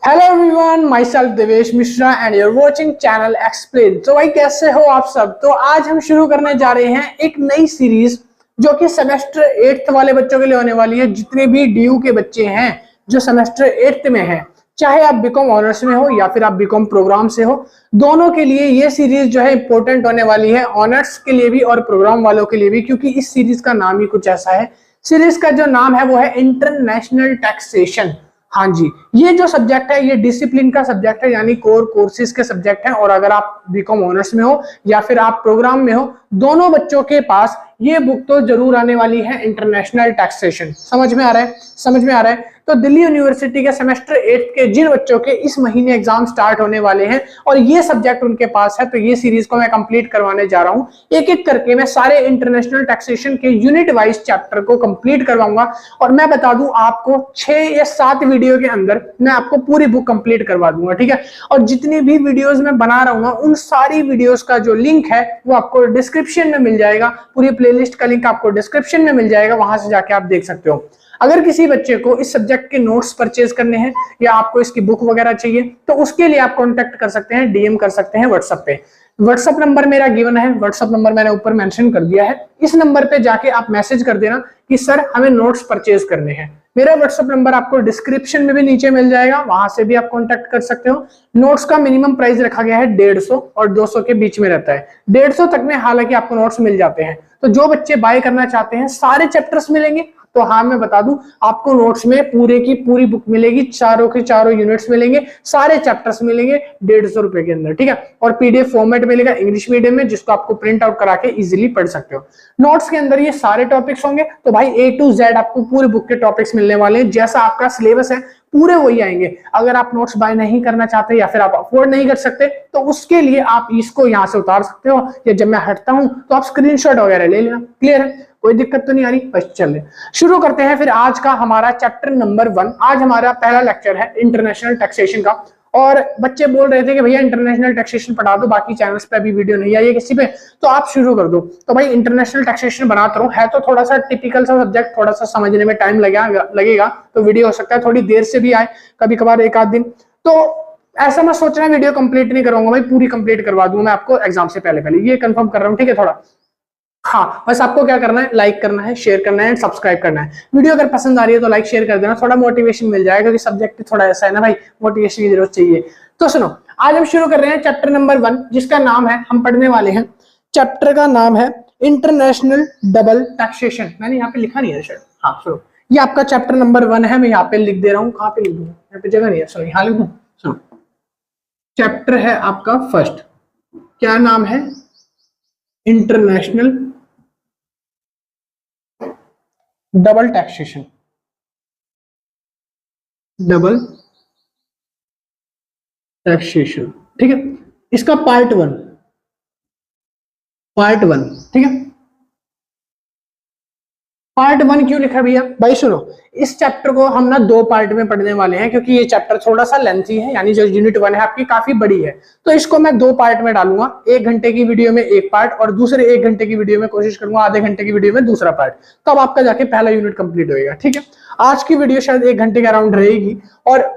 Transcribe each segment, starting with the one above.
Hello everyone, my self Devesh Mishra and you're watching channel explain. तो भाई कैसे हो आप सब। तो आज हम शुरू करने जा रहे हैं एक नई सीरीज जो कि सेमेस्टर 8th वाले बच्चों के लिए होने वाली है। जितने भी डीयू के बच्चे हैं जो सेमेस्टर 8th में हैं, चाहे आप बीकॉम ऑनर्स में हो या फिर आप बीकॉम प्रोग्राम से हो, दोनों के लिए ये सीरीज जो है इंपॉर्टेंट होने वाली है, ऑनर्स के लिए भी और प्रोग्राम वालों के लिए भी, क्योंकि इस सीरीज का नाम ही कुछ ऐसा है। सीरीज का जो नाम है वो है इंटरनेशनल टैक्सेशन। हाँ जी, ये जो सब्जेक्ट है ये डिसिप्लिन का सब्जेक्ट है, यानी कोर कोर्सेज के सब्जेक्ट है। और अगर आप बीकॉम ऑनर्स में हो या फिर आप प्रोग्राम में हो, दोनों बच्चों के पास ये बुक तो जरूर आने वाली है, इंटरनेशनल टैक्सेशन। समझ में आ रहा है? समझ में आ रहा है। तो दिल्ली यूनिवर्सिटी के सेमेस्टर 8 के जिन बच्चों के इस महीने एग्जाम स्टार्ट होने वाले हैं और ये सब्जेक्ट उनके पास है, तो ये सीरीज को मैं कंप्लीट करवाने जा रहा हूँ। एक एक करके मैं सारे इंटरनेशनल टैक्सेशन के यूनिट वाइज चैप्टर को कंप्लीट करवाऊंगा। और मैं बता दूं आपको 6 या 7 वीडियो के अंदर मैं आपको पूरी बुक कंप्लीट करवा दूंगा, ठीक है। और जितनी भी वीडियोस मैं बना रहा हूँ ना, उन सारी वीडियोस का जो लिंक है वो आपको डिस्क्रिप्शन में मिल जाएगा। पूरी प्लेलिस्ट का लिंक आपको डिस्क्रिप्शन में मिल जाएगा, वहां से जाके आप देख सकते हो। अगर किसी बच्चे को इस सब्जेक्ट के नोट्स परचेज करने हैं या आपको इसकी बुक वगैरह चाहिए, तो उसके लिए आप कांटेक्ट कर सकते हैं, डीएम कर सकते हैं व्हाट्सएप पे। व्हाट्सएप नंबर मेरा गिवन है, व्हाट्सएप नंबर मैंने ऊपर मेंशन कर दिया है। इस नंबर पे जाके आप मैसेज कर देना कि सर हमें नोट्स परचेज करने हैं। मेरा व्हाट्सएप नंबर आपको डिस्क्रिप्शन में भी नीचे मिल जाएगा, वहां से भी आप कांटेक्ट कर सकते हो। नोट्स का मिनिमम प्राइस रखा गया है 150 और 200 के बीच में रहता है। 150 तक में हालांकि आपको नोट्स मिल जाते हैं। तो जो बच्चे बाय करना चाहते हैं, सारे चैप्टर्स मिलेंगे। तो हाँ, मैं बता दूं आपको नोट्स में पूरे की पूरी बुक मिलेगी, चारों के चारों यूनिट्स मिलेंगे, सारे चैप्टर्स मिलेंगे 150 रुपए के अंदर, ठीक है। और पीडीएफ फॉर्मेट मिलेगा इंग्लिश मीडियम में, जिसको आपको प्रिंट आउट करा के इजीली पढ़ सकते हो। नोट्स के अंदर ये सारे टॉपिक्स होंगे। तो भाई A to Z आपको पूरी बुक के टॉपिक्स मिलने वाले हैं। जैसा आपका सिलेबस है पूरे वही आएंगे। अगर आप नोट्स बाय नहीं करना चाहते या फिर आप अफोर्ड नहीं कर सकते, तो उसके लिए आप इसको यहाँ से उतार सकते हो, या जब मैं हटता हूं तो आप स्क्रीनशॉट वगैरह ले लेना। क्लियर है? कोई दिक्कत तो नहीं आ रही? बस चलिए शुरू करते हैं फिर आज का हमारा चैप्टर नंबर 1। आज हमारा पहला लेक्चर है इंटरनेशनल टैक्सेशन का। और बच्चे बोल रहे थे कि भैया इंटरनेशनल टैक्सेशन पढ़ा दो, बाकी चैनल्स पे अभी वीडियो नहीं आई है किसी पे, तो आप शुरू कर दो। तो भाई इंटरनेशनल टैक्सेशन बनाता रहूं, है तो थोड़ा सा टिपिकल सा सब्जेक्ट, थोड़ा सा समझने में टाइम लगेगा। तो वीडियो हो सकता है थोड़ी देर से भी आए, कभी कभार एक आध दिन। तो ऐसा मैं सोच रहा हूँ वीडियो कंप्लीट नहीं करूंगा भाई, पूरी कंप्लीट करवा दूंगा मैं आपको एग्जाम से पहले, ये कंफर्म कर रहा हूँ, ठीक है। थोड़ा हाँ, बस आपको क्या करना है, लाइक करना है, शेयर करना है, सब्सक्राइब करना है। वीडियो अगर पसंद आ रही है तो लाइक शेयर कर देना, थोड़ा मोटिवेशन मिल जाएगा, क्योंकि सब्जेक्ट थोड़ा ऐसा है ना भाई, मोटिवेशन की जरूरत चाहिए। तो सुनो, आज हम शुरू कर रहे हैं चैप्टर नंबर 1, जिसका नाम है, हम पढ़ने वाले हैं, चैप्टर का नाम है इंटरनेशनल डबल टैक्सेशन। मैंने यहाँ पे लिखा नहीं है शायद, हाँ सुनो, ये आपका चैप्टर नंबर 1 है। मैं यहाँ पे लिख दे रहा हूँ, कहाँ पे लिख दूँ, यहाँ पे जगह नहीं है, सुनो यहाँ लिख दूँ। सुनो, चैप्टर है आपका फर्स्ट, क्या नाम है? International double taxation. Double taxation, ठीक है। इसका पार्ट 1, ठीक है। पार्ट 1 क्यों लिखा भैया? भाई सुनो, इस चैप्टर को हम ना 2 पार्ट में पढ़ने वाले हैं, क्योंकि ये चैप्टर थोड़ा सा लेंथी है, यानी जो यूनिट 1 है आपकी काफी बड़ी है। तो इसको मैं 2 पार्ट में डालूंगा, 1 घंटे की वीडियो में एक पार्ट, और दूसरे 1 घंटे की वीडियो में कोशिश करूंगा आधे घंटे की वीडियो में दूसरा पार्ट। तब आपका जाके पहला यूनिट कंप्लीट होगा, ठीक है। आज की वीडियो शायद 1 घंटे के अराउंड रहेगी, और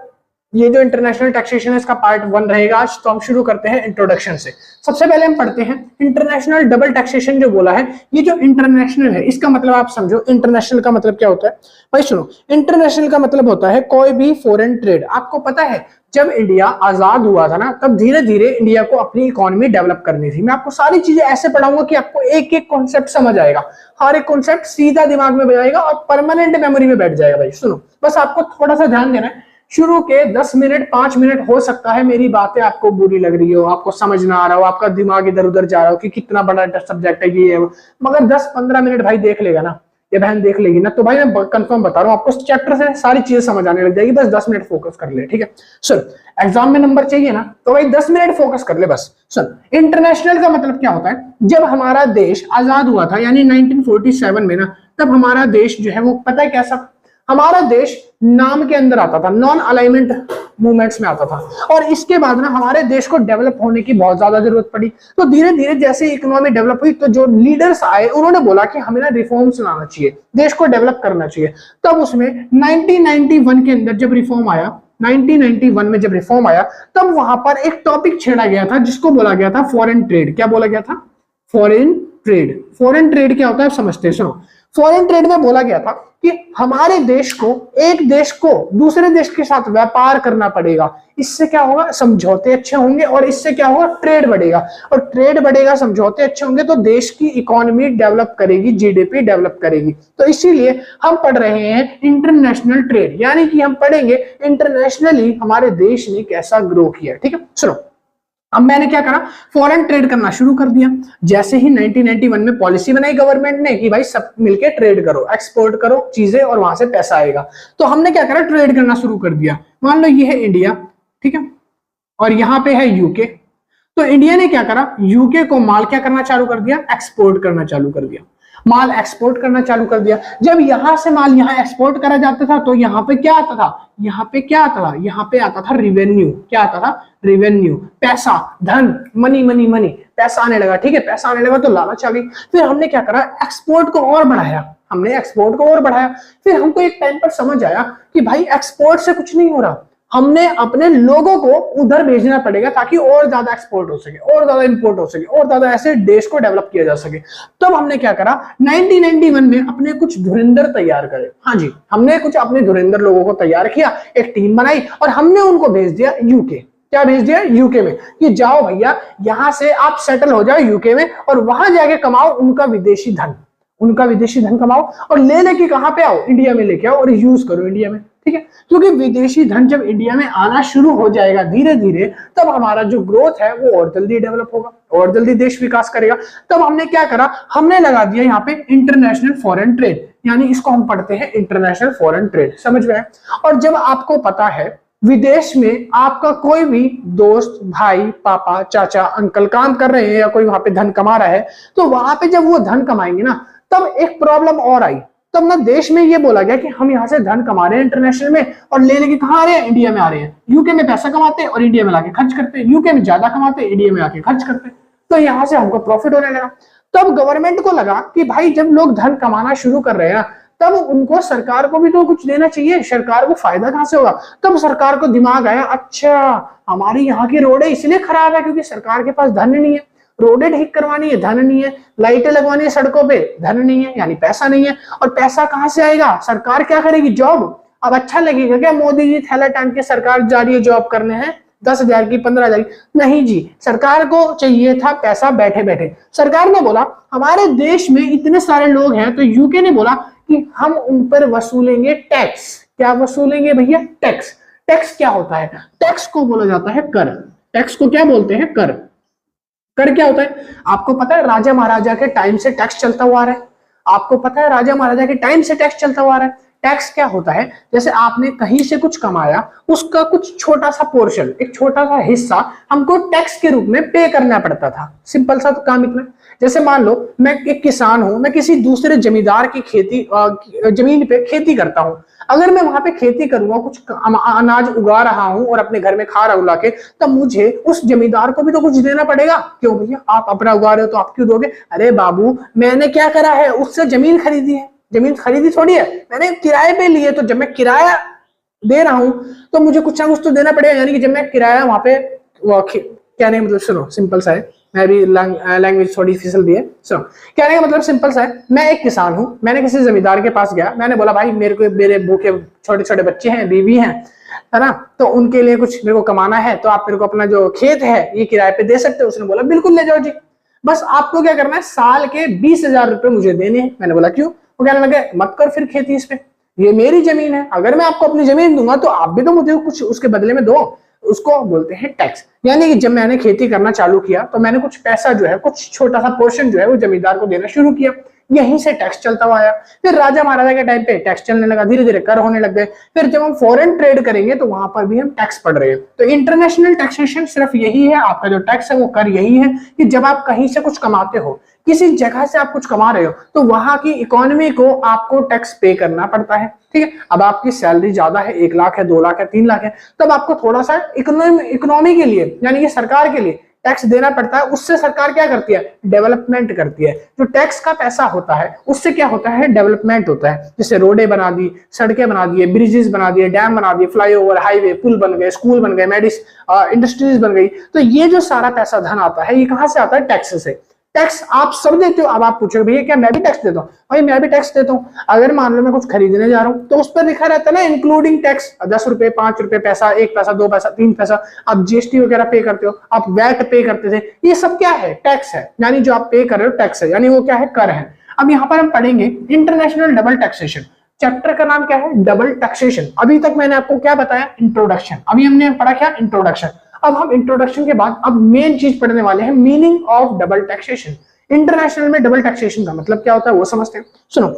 ये जो इंटरनेशनल टैक्सेशन है इसका पार्ट 1 रहेगा आज। तो हम शुरू करते हैं इंट्रोडक्शन से। सबसे पहले हम पढ़ते हैं इंटरनेशनल डबल टैक्सेशन। जो बोला है, ये जो इंटरनेशनल है इसका मतलब आप समझो, इंटरनेशनल का मतलब क्या होता है भाई? सुनो, इंटरनेशनल का मतलब होता है कोई भी फॉरेन ट्रेड। आपको पता है जब इंडिया आजाद हुआ था ना, तब धीरे धीरे इंडिया को अपनी इकोनॉमी डेवलप करनी थी। मैं आपको सारी चीजें ऐसे पढ़ाऊंगा कि आपको एक एक कॉन्सेप्ट समझ आएगा, हर एक कॉन्सेप्ट सीधा दिमाग में बैठेगा और परमानेंट मेमोरी में बैठ जाएगा। भाई सुनो, बस आपको थोड़ा सा ध्यान देना है। शुरू के 10 मिनट 5 मिनट हो सकता है मेरी बातें आपको बुरी लग रही हो, आपको समझ ना आ रहा हो, आपका दिमाग इधर उधर जा रहा हो कि कितना बड़ा सब्जेक्ट है ये है, मगर 10-15 मिनट भाई देख लेगा ना, ये बहन देख लेगी ना, तो भाई मैं कंफर्म बता रहा हूँ आपको चैप्टर से सारी चीजें समझ आने लग जाएगी। बस 10 मिनट फोकस कर ले, ठीक है। सुन, एग्जाम में नंबर चाहिए ना, तो भाई 10 मिनट फोकस कर ले बस। सुन, इंटरनेशनल का मतलब क्या होता है? जब हमारा देश आजाद हुआ था, यानी 1947 में ना, तब हमारा देश जो है वो पता है कैसा? हमारा देश नाम के अंदर आता था, नॉन अलाइनमेंट मूवमेंट्स में आता था। और इसके बाद ना हमारे देश को डेवलप होने की बहुत ज्यादा जरूरत पड़ी। तो धीरे धीरे जैसे इकोनॉमी डेवलप हुई, तो जो लीडर्स आए उन्होंने बोला कि हमें ना रिफॉर्म्स लाना चाहिए, देश को डेवलप करना चाहिए। तब उसमें 1991 के अंदर जब रिफॉर्म आया, 1991 में जब रिफॉर्म आया तब वहां पर एक टॉपिक छेड़ा गया था जिसको बोला गया था फॉरेन ट्रेड। क्या बोला गया था? Foreign trade. फॉरेन ट्रेड क्या होता है समझते हैं, सुनो। फॉरेन ट्रेड में बोला गया था कि हमारे देश को, एक देश को दूसरे देश के साथ व्यापार करना पड़ेगा। इससे क्या होगा? समझौते अच्छे होंगे और इससे क्या होगा? ट्रेड बढ़ेगा। और ट्रेड बढ़ेगा, समझौते अच्छे होंगे तो देश की इकोनॉमी डेवलप करेगी, जीडीपी डेवलप करेगी। तो इसीलिए हम पढ़ रहे हैं इंटरनेशनल ट्रेड, यानी कि हम पढ़ेंगे इंटरनेशनली हमारे देश ने कैसा ग्रो किया। ठीक है, सुनो। अब मैंने क्या करा? फॉरेन ट्रेड करना शुरू कर दिया। जैसे ही 1991 में पॉलिसी बनाई गवर्नमेंट ने कि भाई सब मिलके ट्रेड करो, एक्सपोर्ट करो चीजें और वहां से पैसा आएगा, तो हमने क्या करा? ट्रेड करना शुरू कर दिया। मान लो ये है इंडिया, ठीक है, और यहाँ पे है यूके। तो इंडिया ने क्या करा? यूके को माल क्या करना चालू कर दिया? एक्सपोर्ट करना चालू कर दिया। माल एक्सपोर्ट करना चालू कर दिया। जब यहां से माल यहाँ एक्सपोर्ट करा जाता था तो यहाँ पे क्या आता था? यहाँ पे क्या आता था? यहाँ पे आता था रिवेन्यू। क्या आता था? रिवेन्यू, पैसा, धन, मनी मनी मनी, पैसा आने लगा। ठीक है, पैसा आने लगा तो लालच आ गई। फिर हमने क्या करा? एक्सपोर्ट को और बढ़ाया। हमने एक्सपोर्ट को और बढ़ाया। फिर हमको एक टाइम पर समझ आया कि भाई एक्सपोर्ट से कुछ नहीं हो रहा, हमने अपने लोगों को उधर भेजना पड़ेगा ताकि और ज्यादा एक्सपोर्ट हो सके, और ज्यादा इंपोर्ट हो सके, और ज्यादा ऐसे देश को डेवलप किया जा सके। तब हमने क्या करा? 1991 में अपने कुछ धुरंधर तैयार करे। हाँ जी, हमने कुछ अपने धुरंधर लोगों को तैयार किया, एक टीम बनाई और हमने उनको भेज दिया यूके। क्या भेज दिया? यूके में, कि जाओ भैया यहां से आप सेटल हो जाओ यूके में और वहां जाके कमाओ उनका विदेशी धन, उनका विदेशी धन कमाओ और ले लेके कहां पे आओ? इंडिया में लेके आओ और यूज करो इंडिया में। ठीक है, क्योंकि विदेशी धन जब इंडिया में आना शुरू हो जाएगा धीरे धीरे, तब हमारा जो ग्रोथ है वो और जल्दी डेवलप होगा, और जल्दी देश विकास करेगा। तब हमने क्या करा? हमने लगा दिया यहाँ पे इंटरनेशनल फॉरेन ट्रेड, यानी इसको हम पढ़ते हैं इंटरनेशनल फॉरेन ट्रेड। समझ में आए? और जब आपको पता है विदेश में आपका कोई भी दोस्त, भाई, पापा, चाचा, अंकल काम कर रहे हैं या कोई वहां पे धन कमा रहा है, तो वहां पे जब वो धन कमाएंगे ना, तब एक प्रॉब्लम और आई। तब ना देश में ये बोला गया कि हम यहाँ से धन कमा रहे हैं इंटरनेशनल में और ले लेके कहाँ आ रहे हैं? इंडिया में आ रहे हैं। यूके में पैसा कमाते हैं और इंडिया में लाके खर्च करते हैं, यूके में ज्यादा कमाते हैं, इंडिया में आके खर्च करते हैं। तो यहाँ से हमको प्रॉफिट होने लगा। तब गवर्नमेंट को लगा कि भाई जब लोग धन कमाना शुरू कर रहे हैं ना, तब उनको सरकार को भी तो कुछ देना चाहिए, सरकार को फायदा कहां से होगा? तब सरकार को दिमाग आया, अच्छा हमारी यहाँ की रोडें इसलिए खराब है क्योंकि सरकार के पास धन नहीं है, रोडें ठीक करवानी है धन नहीं है, लाइटें लगवानी है सड़कों पे धन नहीं है, यानी पैसा नहीं है। और पैसा कहां से आएगा? सरकार क्या करेगी? जॉब। अब अच्छा लगेगा क्या मोदी जी थैला टांग के सरकार जा रही है जॉब करने हैं 10,000 की, 15,000 की? नहीं जी, सरकार को चाहिए था पैसा बैठे बैठे। सरकार ने बोला हमारे देश में इतने सारे लोग हैं, तो यूके ने बोला कि हम उन पर वसूलेंगे टैक्स। क्या वसूलेंगे भैया? टैक्स। टैक्स क्या होता है? टैक्स को बोला जाता है कर। टैक्स को क्या बोलते हैं? कर। कर क्या होता है? आपको पता है राजा महाराजा के टाइम से टैक्स चलता हुआ आ रहा है। आपको पता है राजा महाराजा के टाइम से टैक्स चलता हुआ आ रहा है। टैक्स क्या होता है? जैसे आपने कहीं से कुछ कमाया, उसका कुछ छोटा सा पोर्शन, एक छोटा सा हिस्सा हमको टैक्स के रूप में पे करना पड़ता था। सिंपल सा तो काम इतना। जैसे मान लो मैं एक किसान हूं, मैं किसी दूसरे जमींदार की जमीन पे खेती करता हूं। अगर मैं वहां पे खेती करूंगा, कुछ अनाज उगा रहा हूं और अपने घर में खा रहा हूं लाके, तब मुझे उस जमींदार को भी तो कुछ देना पड़ेगा। क्यों भैया? आप अपना उगा रहे हो तो आप क्यों दोगे? अरे बाबू मैंने क्या करा है? उससे जमीन खरीदी है। जमीन खरीदी थोड़ी है, मैंने किराए पे ली है। तो जब मैं किराया दे रहा हूं तो मुझे कुछ ना कुछ तो देना पड़ेगा। यानी कि जब मैं किराया वहां पे कहने का मतलब सुनो सिंपल सा है, मैं भी लैंग्वेज थोड़ी फिसल दी है। सुनो, कहने का मतलब सिंपल सा है, मैं एक किसान हूं, मैंने किसी जमींदार के पास गया, मैंने बोला भाई मेरे भूखे छोटे छोटे बच्चे हैं, बीवी हैं, है ना, तो उनके लिए कुछ मेरे को कमाना है, तो आप मेरे को अपना जो खेत है ये किराए पे दे सकते हो? उसने बोला बिल्कुल ले जाओ जी, बस आपको क्या करना है, साल के 20,000 रुपए मुझे देने हैं। मैंने बोला क्यों? वो कहने लगे मत कर फिर खेती इस पे, ये मेरी जमीन है, अगर मैं आपको अपनी जमीन दूंगा तो आप भी तो मुझे कुछ उसके बदले में दो। उसको बोलते हैं टैक्स। यानी कि जब मैंने खेती करना चालू किया तो मैंने कुछ पैसा जो है, कुछ छोटा सा पोर्शन जो है वो जमींदार को देना शुरू किया। यहीं से टैक्स चलता हुआ आया। फिर राजा महाराजा के टाइम पे टैक्स चलने लगा, धीरे धीरे कर होने लग गए। फिर जब हम फॉरेन ट्रेड करेंगे तो वहां पर भी हम टैक्स पढ़ रहे हैं। तो इंटरनेशनल टैक्सेशन सिर्फ यही है, आपका जो टैक्स है वो कर यही है कि जब आप कहीं से कुछ कमाते हो, किसी जगह से आप कुछ कमा रहे हो, तो वहां की इकोनॉमी को आपको टैक्स पे करना पड़ता है। ठीक है, अब आपकी सैलरी ज्यादा है, 1 लाख है, 2 लाख है, 3 लाख है, तब आपको थोड़ा सा इकोनॉमी के लिए, यानी कि सरकार के लिए टैक्स देना पड़ता है, उससे सरकार क्या करती है, डेवलपमेंट करती है। जो टैक्स का पैसा होता है उससे क्या होता है, डेवलपमेंट होता है। जैसे रोडें बना दी, सड़कें बना दिए, ब्रिजेस बना दिए, डैम बना दिए, फ्लाईओवर, हाईवे, पुल बन गए, स्कूल बन गए, इंडस्ट्रीज बन गई। तो ये जो सारा पैसा धन आता है ये कहां से आता है, टैक्स से। टैक्स आप सब देते हो। अब आप पूछोगे भैया क्या मैं भी टैक्स देता हूँ, भाई मैं भी टैक्स देता हूँ। अगर मान लो मैं कुछ खरीदने जा रहा हूँ तो उस पर लिखा रहता है ना इंक्लूडिंग टैक्स, 10 रुपए, 5 रुपए, पैसा, 1 पैसा, 2 पैसा, 3 पैसा। आप जीएसटी वगैरह पे करते हो, आप वैट पे करते थे, ये सब क्या है, टैक्स है। यानी जो आप पे कर रहे हो टैक्स है, यानी वो क्या है, कर है। अब यहाँ पर हम पढ़ेंगे इंटरनेशनल डबल टैक्सेशन। चैप्टर का नाम क्या है, डबल टैक्सेशन। अभी तक मैंने आपको क्या बताया, इंट्रोडक्शन। अभी हमने पढ़ा क्या, इंट्रोडक्शन। अब हम इंट्रोडक्शन के बाद अब मेन चीज पढ़ने वाले हैं, meaning of double taxation. International में डबल टैक्सेशन का मतलब क्या होता है वो समझते हैं। सुनो,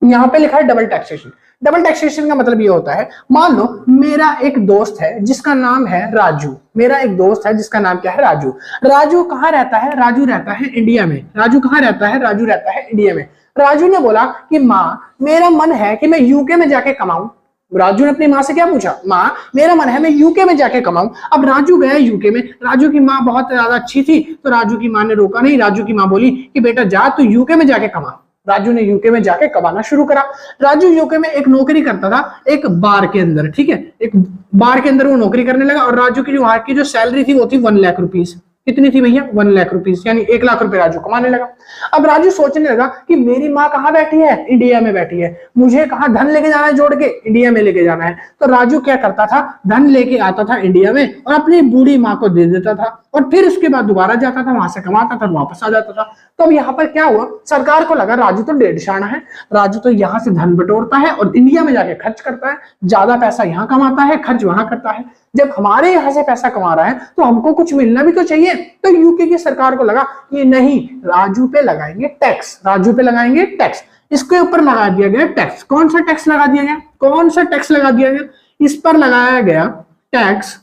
यहाँ पे लिखा है डबल टैक्सेशन। डबल टैक्सेशन का मतलब ये होता है, मान लो मेरा एक दोस्त है जिसका नाम है राजू। मेरा एक दोस्त है जिसका नाम क्या है, राजू। राजू कहाँ रहता है, राजू रहता है इंडिया में। राजू कहाँ रहता है, राजू रहता है इंडिया में। राजू ने बोला कि माँ मेरा मन है कि मैं यूके में जाके कमाऊं। राजू ने अपनी माँ से क्या पूछा, माँ मेरा मन है मैं यूके में जाके कमाऊं। अब राजू गया यूके में। राजू की माँ बहुत ज्यादा अच्छी थी तो राजू की माँ ने रोका नहीं। राजू की माँ बोली कि बेटा जा तू यूके में जाके कमा। राजू ने यूके में जाके कमाना शुरू करा। राजू यूके में एक नौकरी करता था, एक बार के अंदर, ठीक है, एक बार के अंदर वो नौकरी करने लगा। और राजू की जो वहां की जो सैलरी थी वो थी 1 लाख रुपीज। कितनी थी भैया, 1 लाख रुपीज, यानी 1 लाख रुपए राजू कमाने लगा। अब राजू सोचने लगा कि मेरी माँ कहाँ बैठी है, इंडिया में बैठी है, मुझे कहाँ धन लेके जाना है, जोड़ के इंडिया में लेके जाना है। तो राजू क्या करता था, धन लेके आता था इंडिया में और अपनी बूढ़ी माँ को दे देता था और फिर उसके बाद दोबारा जाता था, वहां से कमाता था, वापस आ जाता था। तो अब यहाँ पर क्या हुआ, सरकार को लगा राजू तो डेढ़ शाना है, राजू तो यहाँ से धन बटोरता है और इंडिया में जाके खर्च करता है, ज्यादा पैसा यहाँ कमाता है, खर्च वहां करता है। जब हमारे यहाँ से पैसा कमा रहा है तो हमको कुछ मिलना भी तो चाहिए। तो यूके की सरकार को लगा कि नहीं, राजू पे लगाएंगे टैक्स, राजू पे लगाएंगे टैक्स। इसके ऊपर लगा दिया गया टैक्स। कौन सा टैक्स लगा दिया गया, कौन सा टैक्स लगा दिया गया, इस पर लगाया गया tax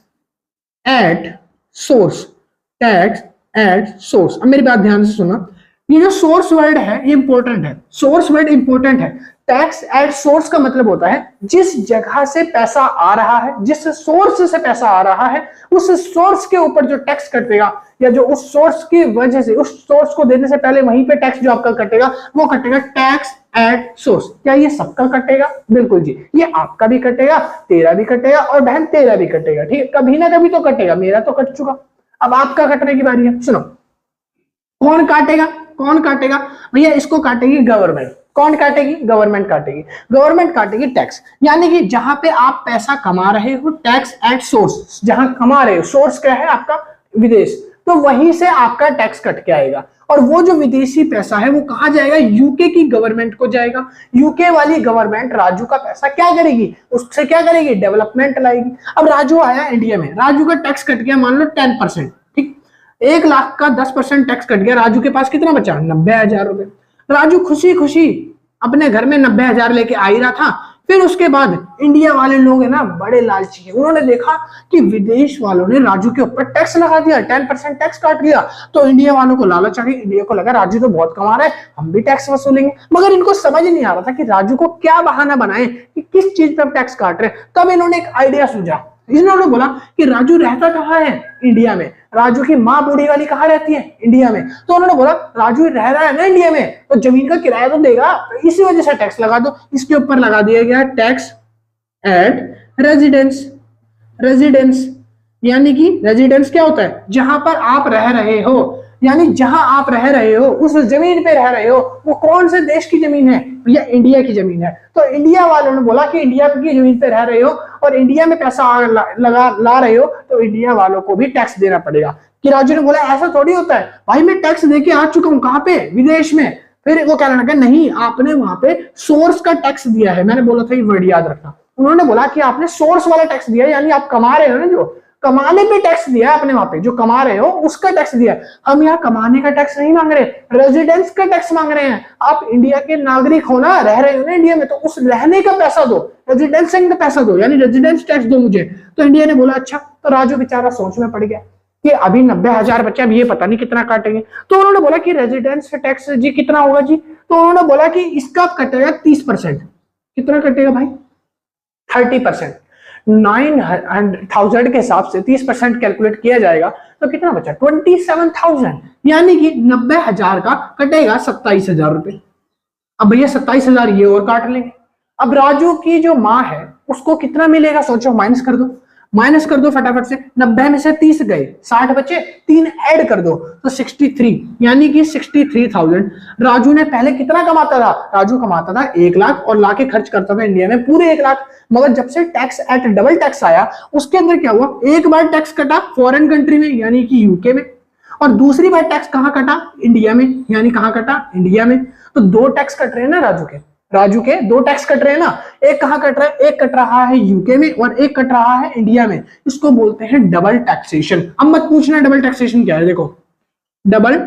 at source. Tax at source. अब मेरी बात ध्यान से सुना, ये जो सोर्स वर्ड है ये इंपॉर्टेंट है, सोर्स वर्ड इंपॉर्टेंट है। टैक्स एट सोर्स का मतलब होता है जिस जगह से पैसा आ रहा है, जिस सोर्स से पैसा आ रहा है, उस सोर्स के ऊपर जो टैक्स कटेगा या जो उस सोर्स की वजह से, उस सोर्स को देने से पहले वहीं पे टैक्स जो आपका कटेगा वो कटेगा टैक्स एट सोर्स। क्या ये सबका कटेगा, बिल्कुल जी, ये आपका भी कटेगा, तेरा भी कटेगा और बहन तेरा भी कटेगा, ठीक है, कभी ना कभी तो कटेगा। मेरा तो कट चुका, अब आपका कटने की बारी है। सुनो, कौन काटेगा, कौन काटेगा भैया, इसको काटेगी गवर्नमेंट। कौन काटेगी, गवर्नमेंट काटेगी। गवर्नमेंट काटेगी टैक्स, यानी कि जहां पे आप पैसा कमा रहे हो, टैक्स एट सोर्स, जहां कमा रहे हो, सोर्स क्या है आपका, विदेश, तो वहीं से आपका टैक्स कट के आएगा। और वो जो विदेशी पैसा है वो कहां जाएगा, यूके की गवर्नमेंट को जाएगा। यूके वाली गवर्नमेंट राजू का पैसा क्या करेगी, उससे क्या करेगी, डेवलपमेंट लाएगी। अब राजू आया इंडिया में, राजू का टैक्स कट गया मान लो 10%, ठीक, 1 लाख का 10% टैक्स कट गया। राजू के पास कितना बचा, 90,000 रुपए। राजू खुशी खुशी अपने घर में 90,000 लेके आ ही रहा था। फिर उसके बाद इंडिया वाले लोग है ना बड़े लालची है, उन्होंने देखा कि विदेश वालों ने राजू के ऊपर टैक्स लगा दिया, 10% टैक्स काट लिया। तो इंडिया वालों को लालच आ गई, इंडिया को लगा राजू तो बहुत कमा रहा है, हम भी टैक्स वसूलेंगे। मगर इनको समझ नहीं आ रहा था कि राजू को क्या बहाना बनाए कि किस चीज पर टैक्स काट रहे। तब इन्होंने एक आइडिया सूझा, इन्होंने बोला कि राजू रहता कहाँ है, इंडिया में। राजू की माँ बूढ़ी वाली कहाँ रहती है, इंडिया में। तो उन्होंने बोला राजू रह रहा है ना इंडिया में, तो जमीन का किराया तो देगा, तो इसी वजह से टैक्स लगा दो। इसके ऊपर लगा दिया गया टैक्स एट रेजिडेंस। रेजिडेंस यानी कि रेजिडेंस क्या होता है, जहां पर आप रह रहे हो, यानी जहां आप रह रहे हो उस जमीन पे रह रहे हो, वो कौन से देश की जमीन है, या इंडिया की जमीन है। तो इंडिया वालों ने बोला कि इंडिया की जमीन पे रह रहे हो और इंडिया में पैसा ला रहे हो, तो इंडिया वालों को भी टैक्स देना पड़ेगा। कि राजू ने बोला ऐसा थोड़ी होता है भाई, मैं टैक्स देके आ चुका हूं, कहां पे, विदेश में। फिर वो कहने लगा नहीं, आपने वहां पे सोर्स का टैक्स दिया है। मैंने बोला था ये वर्ड याद रखना। उन्होंने बोला कि आपने सोर्स वाला टैक्स दिया, यानी आप कमा रहे हो ना, जो कमाने पे टैक्स दिया आपने, वहां पे जो कमा रहे हो उसका टैक्स दिया। हम यहाँ कमाने का टैक्स नहीं मांग रहे, रेजिडेंस का टैक्स मांग रहे हैं। आप इंडिया के नागरिक हो ना, रह रहे हो ना इंडिया में, तो उस रहने का पैसा दो, रेजिडेंस का पैसा दो, यानी रेजिडेंस टैक्स दो मुझे। तो इंडिया ने बोला अच्छा। तो राजू बेचारा सोच में पड़ गया कि अभी 90,000 बच्चा, अभी ये पता नहीं कितना काटेंगे। तो उन्होंने बोला कि रेजिडेंस टैक्स जी कितना होगा जी, तो उन्होंने बोला कि इसका कटेगा 30%। कितना कटेगा भाई, 30%। 9,000 के हिसाब से 30% कैलकुलेट किया जाएगा तो कितना बचा 27,000, यानी कि 90,000 का कटेगा 27,000 रुपए। अब भैया 27,000 ये और काट लेंगे। अब राजू की जो माँ है उसको कितना मिलेगा सोचो, माइनस कर दो फटाफट से। 90 में से 30 गए, 60 बचे, 3 ऐड कर दो तो 63, यानी कि 63,000। राजू ने पहले कितना कमाता था? राजू कमाता था 1 लाख और लाके खर्च करता था इंडिया में पूरे 1 लाख। मगर जब से टैक्स एक्ट डबल टैक्स आया उसके अंदर क्या हुआ, एक बार टैक्स कटा फॉरेन कंट्री में यानी कि यूके में, और दूसरी बार टैक्स कहां कटा? इंडिया में, यानी कहां कटा? इंडिया में। तो 2 टैक्स कट रहे हैं ना राजू के 2 टैक्स कट रहे हैं ना। एक कहां कट रहा है? एक कट रहा है यूके में और एक कट रहा है इंडिया में। इसको बोलते हैं डबल टैक्सेशन। अब मत पूछना डबल टैक्सेशन क्या है, देखो डबल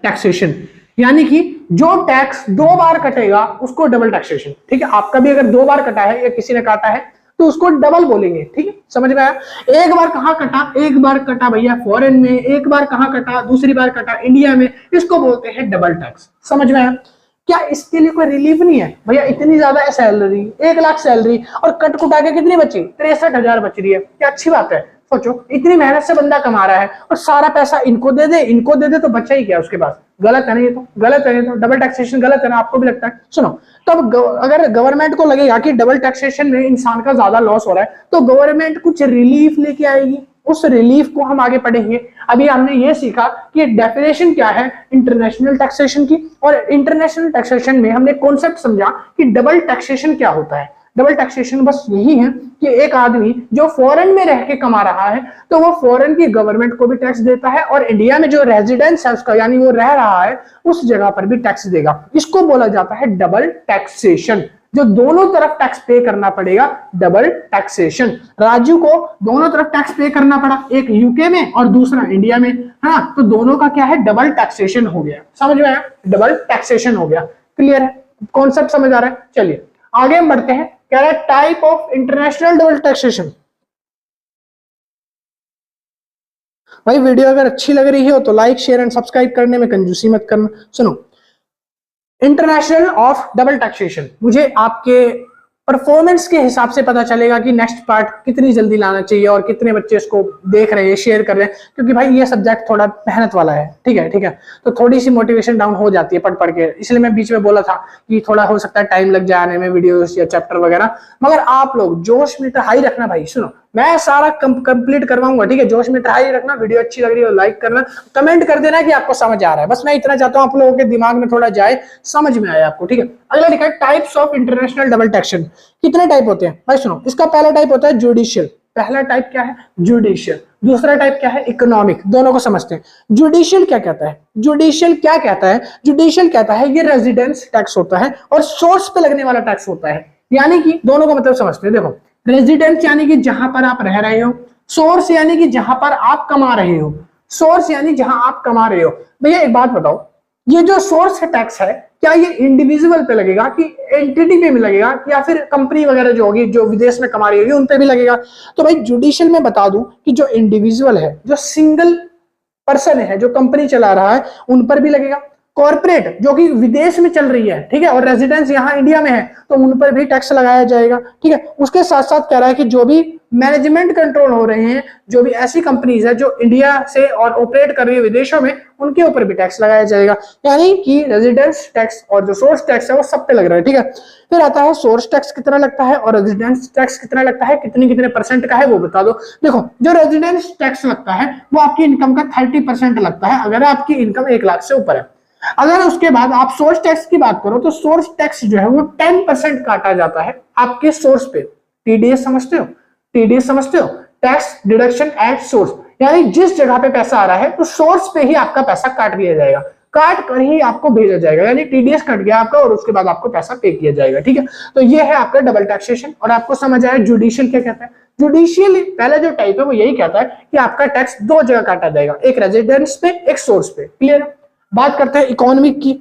टैक्सेशन यानी कि जो टैक्स 2 बार कटेगा उसको डबल टैक्सेशन। ठीक है, आपका भी अगर 2 बार कटा है या किसी ने काटा है तो उसको डबल बोलेंगे। ठीक है, समझ में आया? एक बार कहां कटा? एक बार कटा भैया फॉरेन में, एक बार कहां कटा? दूसरी बार कटा इंडिया में। इसको बोलते हैं डबल टैक्स। समझ में आया? क्या इसके लिए कोई रिलीफ नहीं है भैया? इतनी ज्यादा सैलरी, 1 लाख सैलरी और कट कुटा के कितनी बची? 63,000 बच रही है। क्या अच्छी बात है? सोचो इतनी मेहनत से बंदा कमा रहा है और सारा पैसा इनको दे दे तो बचा ही क्या उसके पास? गलत है ना? ये तो गलत है, ये तो डबल टैक्सेशन गलत है ना? आपको भी लगता है? सुनो, तब अगर गवर्नमेंट को लगेगा कि डबल टैक्सेशन में इंसान का ज्यादा लॉस हो रहा है तो गवर्नमेंट कुछ रिलीफ लेके आएगी। उस रिलीफ को हम आगे पढ़ेंगे। अभी हमने ये सीखा कि डेफिनेशन क्या है इंटरनेशनल टैक्सेशन की, और इंटरनेशनल टैक्सेशन में हमने कॉन्सेप्ट समझा कि डबल टैक्सेशन क्या होता है। डबल टैक्सेशन बस यही है कि एक आदमी जो फॉरेन में रह के कमा रहा है तो वो फॉरेन की गवर्नमेंट को भी टैक्स देता है और इंडिया में जो रेजिडेंस है उसका, यानी वो रह रहा है उस जगह पर भी टैक्स देगा। इसको बोला जाता है डबल टैक्सेशन। जो दोनों तरफ टैक्स पे करना पड़ेगा, डबल टैक्सेशन। राजू को दोनों तरफ टैक्स पे करना पड़ा, एक यूके में और दूसरा इंडिया में। हाँ, तो दोनों का क्या है? डबल टैक्सेशन हो गया। समझ में आया? डबल टैक्सेशन हो गया। क्लियर है? कॉन्सेप्ट समझ आ रहा है? चलिए आगे हम बढ़ते हैं। कह रहा है type of international double taxation. भाई वीडियो अगर अच्छी लग रही हो तो लाइक शेयर एंड सब्सक्राइब करने में कंजूसी मत करना। सुनो, इंटरनेशनल ऑफ डबल टैक्सेशन, मुझे आपके परफॉर्मेंस के हिसाब से पता चलेगा कि नेक्स्ट पार्ट कितनी जल्दी लाना चाहिए और कितने बच्चे इसको देख रहे हैं, शेयर कर रहे हैं, क्योंकि भाई ये सब्जेक्ट थोड़ा मेहनत वाला है। ठीक है, तो थोड़ी सी मोटिवेशन डाउन हो जाती है पढ़ के, इसलिए मैं बीच में बोला था कि थोड़ा हो सकता है टाइम लग जाने में वीडियोस या चैप्टर वगैरह, मगर आप लोग जोश में हाई रखना भाई। सुनो, मैं सारा कंप्लीट करवाऊंगा। ठीक है, जोश में हाई रखना। वीडियो अच्छी लग रही है लाइक करना, कमेंट कर देना कि आपको समझ आ रहा है। बस मैं इतना चाहता हूं आप लोगों के दिमाग में थोड़ा जाए, समझ में आए आपको। ठीक है, अगला लिखा है types of international double taxation. कितने टाइप होते हैं भाई? सुनो, इसका पहला टाइप होता है जुडिशियल। पहला टाइप क्या है? जुडिशियल। दूसरा टाइप क्या है? इकोनॉमिक। दोनों को समझते हैं। जुडिशियल क्या कहता है? जुडिशियल कहता है ये रेजिडेंस टैक्स होता है और सोर्स पे लगने वाला टैक्स होता है। यानी कि दोनों को मतलब समझते हैं। देखो, रेजिडेंस यानी कि जहां पर आप रह रहे हो, सोर्स यानी कि जहां पर आप कमा रहे हो। भैया एक बात बताओ, ये जो सोर्स है टैक्स है, क्या ये इंडिविजुअल पे लगेगा कि एंटिटी पे भी लगेगा, या फिर कंपनी वगैरह जो होगी जो विदेश में कमा रही होगी उन पे भी लगेगा? तो भाई जुडिशियल में बता दूं कि जो इंडिविजुअल है, जो सिंगल पर्सन है, जो कंपनी चला रहा है, उन पर भी लगेगा। कॉर्पोरेट जो कि विदेश में चल रही है, ठीक है, और रेजिडेंस यहाँ इंडिया में है, तो उन पर भी टैक्स लगाया जाएगा। ठीक है, उसके साथ साथ कह रहा है कि जो भी मैनेजमेंट कंट्रोल हो रहे हैं, जो भी ऐसी कंपनीज है जो इंडिया से और ऑपरेट कर रही है विदेशों में, उनके ऊपर भी टैक्स लगाया जाएगा। यानी कि रेजिडेंस टैक्स और जो सोर्स टैक्स है वो सब पे लग रहा है। ठीक है, फिर आता है सोर्स टैक्स कितना लगता है और रेजिडेंस टैक्स कितना लगता है, कितने परसेंट का है वो बता दो। देखो, जो रेजिडेंस टैक्स लगता है वो आपकी इनकम का 30% लगता है अगर आपकी इनकम 1 लाख से ऊपर है। अगर उसके बाद आप सोर्स टैक्स की बात करो तो सोर्स टैक्स जो है वो 10% काटा जाता है आपके सोर्स पे। टीडीएस समझते हो? टैक्स डिडक्शन एट सोर्स, यानी जिस जगह पे पैसा आ रहा है तो सोर्स पे ही आपका पैसा काट लिया जाएगा, काट कर ही आपको भेजा जाएगा, यानी टीडीएस कट गया आपका और उसके बाद आपको पैसा पे किया जाएगा। ठीक है, तो ये है आपका डबल टैक्सेशन। और आपको समझ आया जुडिशियल क्या कहता है? जुडिशियल पहला जो टाइप है वो यही कहता है कि आपका टैक्स 2 जगह काटा जाएगा, एक रेजिडेंस पे, एक सोर्स पे। क्लियर? बात करते हैं इकोनॉमिक की।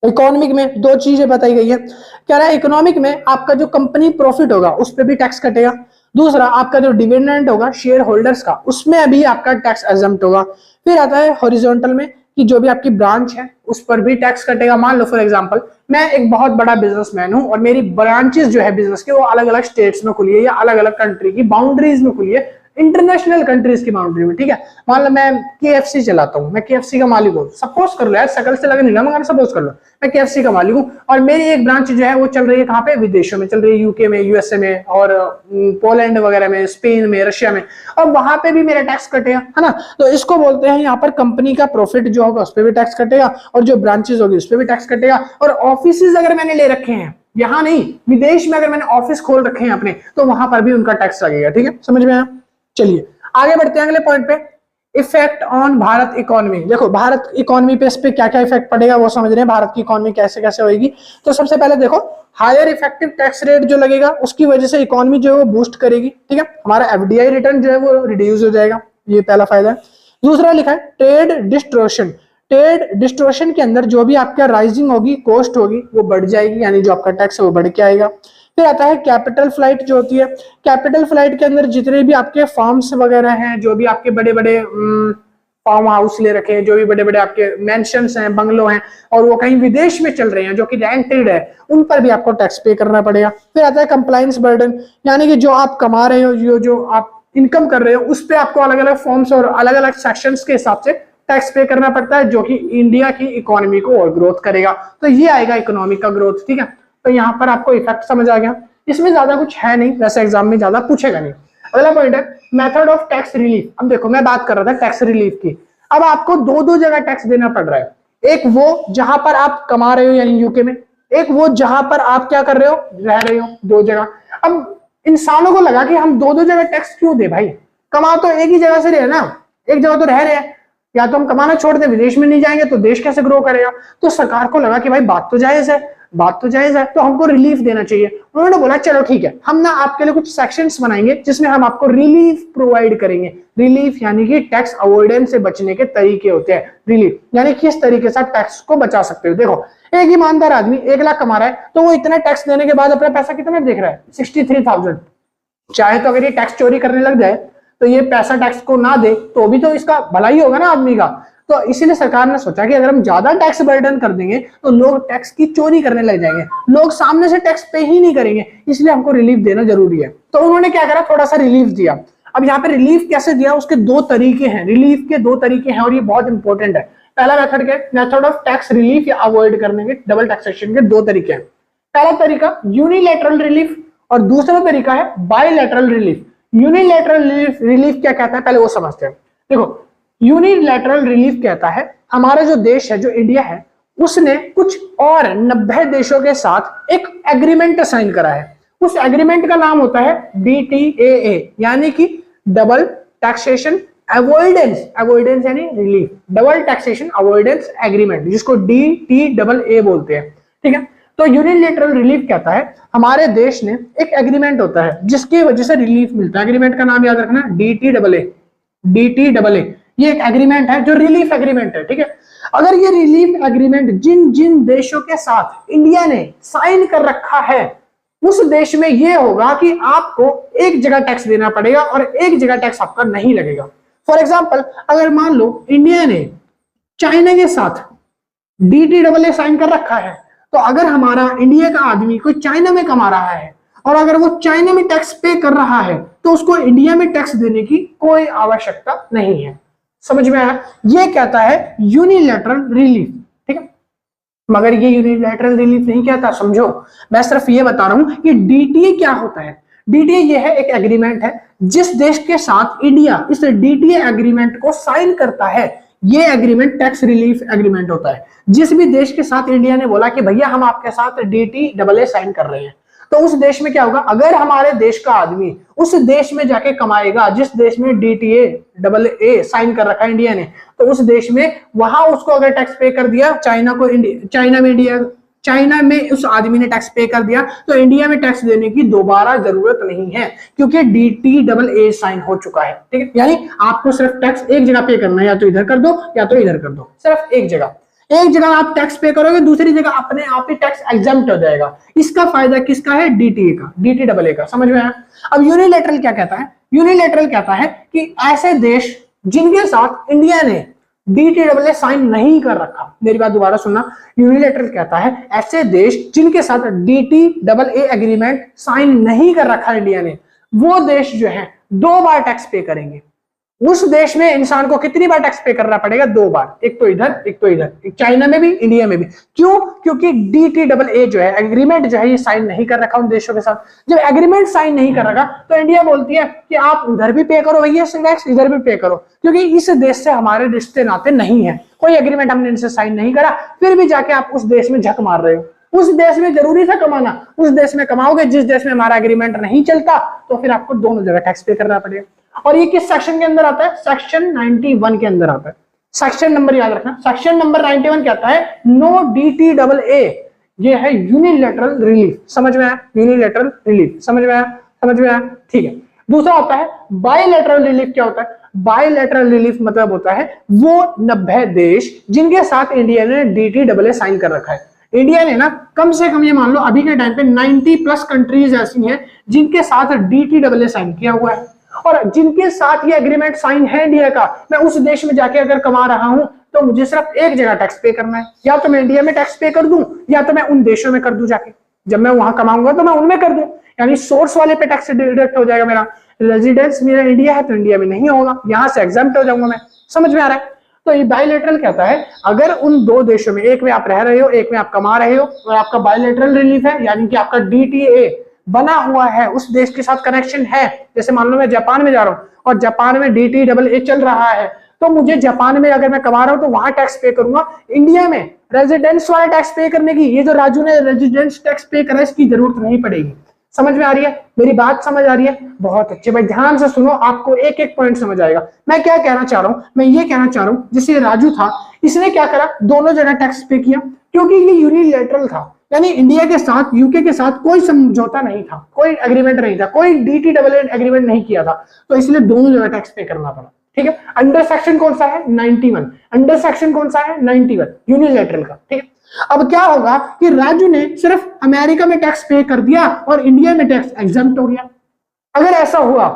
इकोनॉमिक में 2 चीजें बताई गई है। कह रहा है इकोनॉमिक में आपका जो कंपनी प्रॉफिट होगा उस पर भी टैक्स कटेगा। दूसरा, आपका जो डिविडेंड होगा शेयर होल्डर्स का, उसमें अभी आपका टैक्स एग्जम्प्ट होगा। फिर आता है हॉरिजॉन्टल में, कि जो भी आपकी ब्रांच है उस पर भी टैक्स कटेगा। मान लो फॉर एग्जांपल मैं एक बहुत बड़ा बिजनेसमैन हूं और मेरी ब्रांचेस जो है बिजनेस के वो अलग अलग स्टेट्स में खुली है या अलग अलग कंट्री की बाउंड्रीज में खुली है, इंटरनेशनल कंट्रीज की बाउंड्री में, ठीक है। मान लो मैं KFC चलाता हूँ, मैं KFC का मालिक हूँ, सपोज कर लो यार, शकल से लगे नहीं मगर सपोज कर लो मैं KFC का मालिक हूँ और मेरी एक ब्रांच जो है वो चल रही है कहाँ पे, विदेशों में चल रही है, यूके में, USA में और पोलैंड वगैरह में, स्पेन में, रशिया में, और वहां पे भी मेरा टैक्स कटेगा, है ना। तो इसको बोलते हैं यहाँ पर कंपनी का प्रॉफिट जो होगा उस पर भी टैक्स कटेगा और जो ब्रांचेस होगी उस पर भी टैक्स कटेगा। और ऑफिस अगर मैंने ले रखे हैं, यहाँ नहीं विदेश में अगर मैंने ऑफिस खोल रखे हैं अपने, तो वहां पर भी उनका टैक्स लगेगा, ठीक है, समझ में आया। चलिए आगे बढ़ते हैं अगले पॉइंट पे, इफेक्ट ऑन भारत इकोनॉमी। देखो भारत इकोनॉमी पे इस पे क्या क्या इफेक्ट पड़ेगा वो समझ रहे हैं, भारत की इकोनॉमी कैसे कैसे होगी। तो सबसे पहले देखो हायर इफेक्टिव टैक्स रेट जो लगेगा उसकी वजह से इकोनॉमी जो है वो बूस्ट करेगी, ठीक है, हमारा FDI रिटर्न जो है वो रिड्यूस हो जाएगा, ये पहला फायदा है। दूसरा लिखा है ट्रेड डिस्टोर्शन। ट्रेड डिस्टोर्शन के अंदर जो भी आपका राइजिंग होगी, कॉस्ट होगी, वो बढ़ जाएगी, यानी जो आपका टैक्स है वो बढ़ के आएगा। फिर आता है कैपिटल फ्लाइट जो होती है, कैपिटल फ्लाइट के अंदर जितने भी आपके फार्म्स वगैरह हैं, जो भी आपके बड़े बड़े फार्म हाउस ले रखे हैं, जो भी बड़े बड़े आपके मैंशंस हैं, बंगलो हैं, और वो कहीं विदेश में चल रहे हैं जो कि रेंटेड है, उन पर भी आपको टैक्स पे करना पड़ेगा। फिर आता है कंप्लायंस बर्डन, यानी कि जो आप कमा रहे हो, जो आप इनकम कर रहे हो, उस पर आपको अलग अलग फॉर्म्स और अलग अलग सेक्शंस के हिसाब से टैक्स पे करना पड़ता है, जो कि इंडिया की इकोनॉमी को और ग्रोथ करेगा। तो ये आएगा इकोनॉमिक का ग्रोथ, ठीक है। तो यहाँ पर आपको इफेक्ट समझ आ गया, इसमें ज्यादा कुछ है नहीं, वैसे एग्जाम में ज्यादा पूछेगा नहीं। अगला पॉइंट है मेथड ऑफ टैक्स रिलीफ। अब देखो मैं बात कर रहा था टैक्स रिलीफ की, अब आपको दो जगह टैक्स देना पड़ रहा है, एक वो जहां पर आप कमा रहे हो यानी यूके में, एक वो जहां पर आप क्या कर रहे हो, रह रहे हो, दो जगह। अब इंसानों को लगा कि हम दो जगह टैक्स क्यों दे भाई, कमा तो एक ही जगह से रहे ना, एक जगह तो रह रहे हैं, या तो हम कमाना छोड़ दें, विदेश में नहीं जाएंगे तो देश कैसे ग्रो करेगा। तो सरकार को लगा कि भाई बात तो जायज है, बात तो जायज है, तो हमको रिलीफ देना चाहिए। उन्होंने बोला चलो ठीक है, हम ना आपके लिए कुछ सेक्शंस बनाएंगे जिसमें हम आपको रिलीफ प्रोवाइड करेंगे। रिलीफ यानी कि टैक्स अवॉइडेंस से बचने के तरीके होते हैं। रिलीफ यानी किस तरीके से टैक्स को बचा सकते हो। देखो एक ईमानदार आदमी 1 लाख कमा रहा है, तो वो इतना टैक्स देने के बाद अपना पैसा कितना देख रहा है, 63,000। चाहे तो अगर ये टैक्स चोरी करने लग जाए तो ये पैसा टैक्स को ना दे तो भी तो इसका भला ही होगा ना आदमी का। तो इसीलिए सरकार ने सोचा कि अगर हम ज्यादा टैक्स बर्डन कर देंगे तो लोग टैक्स की चोरी करने लग जाएंगे, लोग सामने से टैक्स पे ही नहीं करेंगे, इसलिए हमको रिलीफ देना जरूरी है। तो उन्होंने क्या करा, थोड़ा सा रिलीफ दिया। अब यहाँ पे रिलीफ कैसे दिया, उसके 2 तरीके हैं, रिलीफ के 2 तरीके हैं और ये बहुत इंपॉर्टेंट है। पहला मेथड क्या है, मेथड ऑफ टैक्स रिलीफ या अवॉइड करने के डबल टैक्सेशन के 2 तरीके हैं। पहला तरीका यूनिलैटरल रिलीफ और दूसरा तरीका है बायलैटरल रिलीफ। यूनिलैटरल रिलीफ क्या कहता है पहले वो समझते हैं। देखो यूनिलैटरल रिलीफ कहता है हमारा जो देश है, जो इंडिया है, उसने कुछ और 90 देशों के साथ एक एग्रीमेंट साइन करा है। उस एग्रीमेंट का नाम होता है DTAA, यानी कि डबल टैक्सेशन अवॉइडेंस, अवॉइडेंस यानी relief, double taxation avoidance agreement, जिसको DTAA बोलते हैं, ठीक है। तो यूनिलैटरल रिलीफ कहता है हमारे देश ने एक एग्रीमेंट होता है जिसकी वजह से रिलीफ मिलता है। एग्रीमेंट का नाम याद रखना, DTAA। ये एक एग्रीमेंट है जो रिलीफ एग्रीमेंट है, ठीक है। अगर ये रिलीफ एग्रीमेंट जिन जिन देशों के साथ इंडिया ने साइन कर रखा है, उस देश में ये होगा कि आपको एक जगह टैक्स देना पड़ेगा और एक जगह टैक्स आपका नहीं लगेगा। फॉर एग्जाम्पल अगर मान लो इंडिया ने चाइना के साथ DTAA साइन कर रखा है, तो अगर हमारा इंडिया का आदमी कोई चाइना में कमा रहा है और अगर वो चाइना में टैक्स पे कर रहा है, तो उसको इंडिया में टैक्स देने की कोई आवश्यकता नहीं है। समझ में आया, ये कहता है यूनिलैटरल रिलीफ, ठीक है। मगर ये यूनिलैटरल रिलीफ नहीं कहता, समझो, मैं सिर्फ ये बता रहा हूं कि DTA क्या होता है। DTA ये है एक एग्रीमेंट है, जिस देश के साथ इंडिया इस DTA एग्रीमेंट को साइन करता है, ये एग्रीमेंट टैक्स रिलीफ एग्रीमेंट होता है। जिस भी देश के साथ इंडिया ने बोला कि भैया हम आपके साथ DTAA साइन कर रहे हैं, तो उस देश में क्या होगा, अगर हमारे देश का आदमी उस देश में जाके कमाएगा जिस देश में DTAA साइन कर रखा है इंडिया ने, तो उस देश में वहां उसको अगर टैक्स पे कर दिया, चाइना में उस आदमी ने टैक्स पे कर दिया, तो इंडिया में टैक्स देने की दोबारा जरूरत नहीं है, क्योंकि DTAA साइन हो चुका है, ठीक है। यानी आपको सिर्फ टैक्स एक जगह पे करना है, या तो इधर कर दो या तो इधर कर दो, सिर्फ एक जगह आप टैक्स पे करोगे, दूसरी जगह अपने आप ही टैक्स एग्जम्प्ट हो जाएगा। इसका फायदा किसका है, DTAA का। समझ में आया। अब यूनिलैटरल क्या कहता है, यूनिलैटरल कहता है कि ऐसे देश जिनके साथ इंडिया ने DTAA साइन नहीं कर रखा, मेरी बात दोबारा सुनना, यूनिलैटरल कहता है ऐसे देश जिनके साथ DTAA एग्रीमेंट साइन नहीं कर रखा इंडिया ने, वो देश जो है 2 बार टैक्स पे करेंगे। उस देश में इंसान को कितनी बार टैक्स पे करना पड़ेगा? 2 बार, एक तो इधर एक तो इधर, एक चाइना में भी इंडिया में भी। क्यों? क्योंकि DTAA जो है एग्रीमेंट जो है ये साइन नहीं कर रखा उन देशों के साथ। जब एग्रीमेंट साइन नहीं कर रखा तो इंडिया बोलती है कि आप उधर भी पे करो भैया टैक्स, इधर भी पे करो, क्योंकि इस देश से हमारे रिश्ते नाते नहीं है, कोई एग्रीमेंट हमने इनसे साइन नहीं करा, फिर भी जाके आप उस देश में झक मार रहे हो। उस देश में जरूरी था कमाना, उस देश में कमाओगे जिस देश में हमारा एग्रीमेंट नहीं चलता, तो फिर आपको दोनों जगह टैक्स पे करना पड़ेगा। और ये किस सेक्शन के अंदर आता है? सेक्शन 91 के अंदर आता है। सेक्शन नंबर याद रखना, सेक्शन नंबर 91 कहता है नो DTAA, ये है यूनिलैटरल रिलीफ। समझ में आया? यूनिलैटरल रिलीफ समझ में आया? समझ में आया? ठीक है। दूसरा होता है बायलैटरल रिलीफ। क्या होता है बायलैटरल रिलीफ? मतलब होता है वो 90 देश जिनके साथ इंडिया ने DTAA साइन कर रखा है। इंडिया ने ना कम से कम ये मान लो अभी के टाइम पे 90+ कंट्रीज ऐसी हैं जिनके साथ DTAA साइन किया हुआ है, और जिनके साथ ये एग्रीमेंट साइन है इंडिया का। मैं उस देश में जाके अगर कमा रहा हूं तो मुझे सिर्फ एक जगह टैक्स पे करना है, या तो मैं इंडिया में टैक्स पे कर दूं या तो मैं उन देशों में कर दूं जाके। जब मैं वहां कमाऊंगा तो मैं उनमें कर दूं, यानी सोर्स वाले पे टैक्स डिडक्ट हो जाएगा। मेरा रेजिडेंस मेरा इंडिया है तो इंडिया में नहीं होगा, यहां से एग्जम्प्ट हो जाऊंगा मैं। समझ में आ रहा है? तो ये बायलैटरल कहता है अगर उन 2 देशों में, एक में आप रह रहे हो एक में आप कमा रहे हो, और आपका बायलैटरल रिलीफ है, यानी कि आपका DTA बना हुआ है, उस देश के साथ कनेक्शन है। जैसे मान लो मैं जापान में जा रहा हूं और जापान में DTAA चल रहा है, तो मुझे जापान में अगर मैं कमा रहा हूं तो वहां टैक्स पे करूंगा। इंडिया में रेजिडेंस वाला टैक्स पे करने की, ये जो राजू ने रेजिडेंस टैक्स पे करा, इसकी जरूरत नहीं पड़ेगी। समझ में आ रही है? मेरी बात समझ आ रही है? बहुत अच्छे भाई, ध्यान से सुनो, आपको एक एक पॉइंट समझ आएगा। मैं क्या कहना चाह रहा हूं? मैं ये कहना चाह रहा हूं जैसे राजू था, इसने क्या करा, दोनों जगह टैक्स पे किया, क्योंकि ये यूनिलैटरल था, यानी इंडिया के साथ यूके के साथ कोई समझौता नहीं था, कोई एग्रीमेंट नहीं था, कोई DTAA एग्रीमेंट नहीं किया था, तो इसलिए दोनों जगह टैक्स पे करना पड़ा। ठीक है। अंडर सेक्शन कौन सा है? 91। अंडर सेक्शन कौन सा है? 91, यूनिलैटरल का। ठीक है। अब क्या होगा कि राजू ने सिर्फ अमेरिका में टैक्स पे कर दिया और इंडिया में टैक्स एग्जम्प्ट हो गया। अगर ऐसा हुआ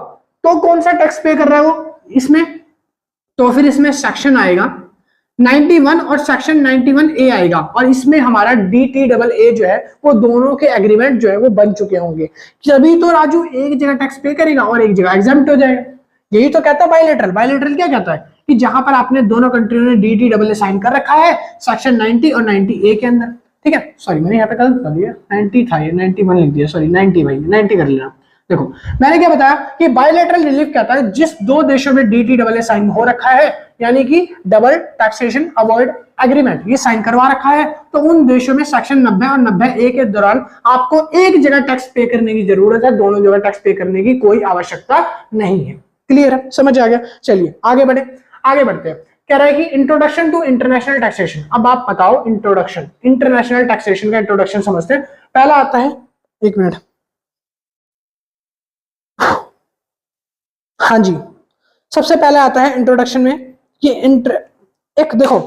तो कौन सा टैक्स पे कर रहा है वो इसमें? तो फिर इसमें सेक्शन आएगा 91 और सेक्शन 91A आएगा, और इसमें हमारा DTAA जो है वो दोनों के एग्रीमेंट जो है वो बन चुके होंगे, तभी तो राजू एक जगह टैक्स पे करेगा और एक जगह एग्जम्प्ट हो जाएगा। यही तो कहता है बायलैटरल। बायलैटरल क्या कहता है कि जहां पर आपने दोनों कंट्रियों ने DTAA साइन कर रखा है सेक्शन 90 और 90A के अंदर। ठीक है। सॉरी मैंने यहाँ पे गलत कर दिया, 90 था ये, 91 लिख दिया, सॉरी 90 भाई, 90 कर लेना। देखो मैंने क्या बताया कि बायलैटरल रिलीफ कहता है जिस 2 देशों में DTAA साइन हो रखा है, यानी कि डबल टैक्सेशन अवॉइड एग्रीमेंट, ये साइन करवा रखा है, तो उन देशों में सेक्शन 90 और 90A के दौरान आपको एक जगह टैक्स पे करने की जरूरत है, दोनों जगह टैक्स पे करने की कोई आवश्यकता नहीं है। क्लियर है? समझ आ गया? चलिए आगे बढ़े, आगे बढ़ते हैं। कह रहा है कि इंट्रोडक्शन टू इंटरनेशनल टैक्सेशन। अब आप बताओ इंट्रोडक्शन, इंटरनेशनल टैक्सेशन का इंट्रोडक्शन समझते हैं। पहला आता है, एक मिनट, हाँ जी, सबसे पहले आता है इंट्रोडक्शन में कि एक देखो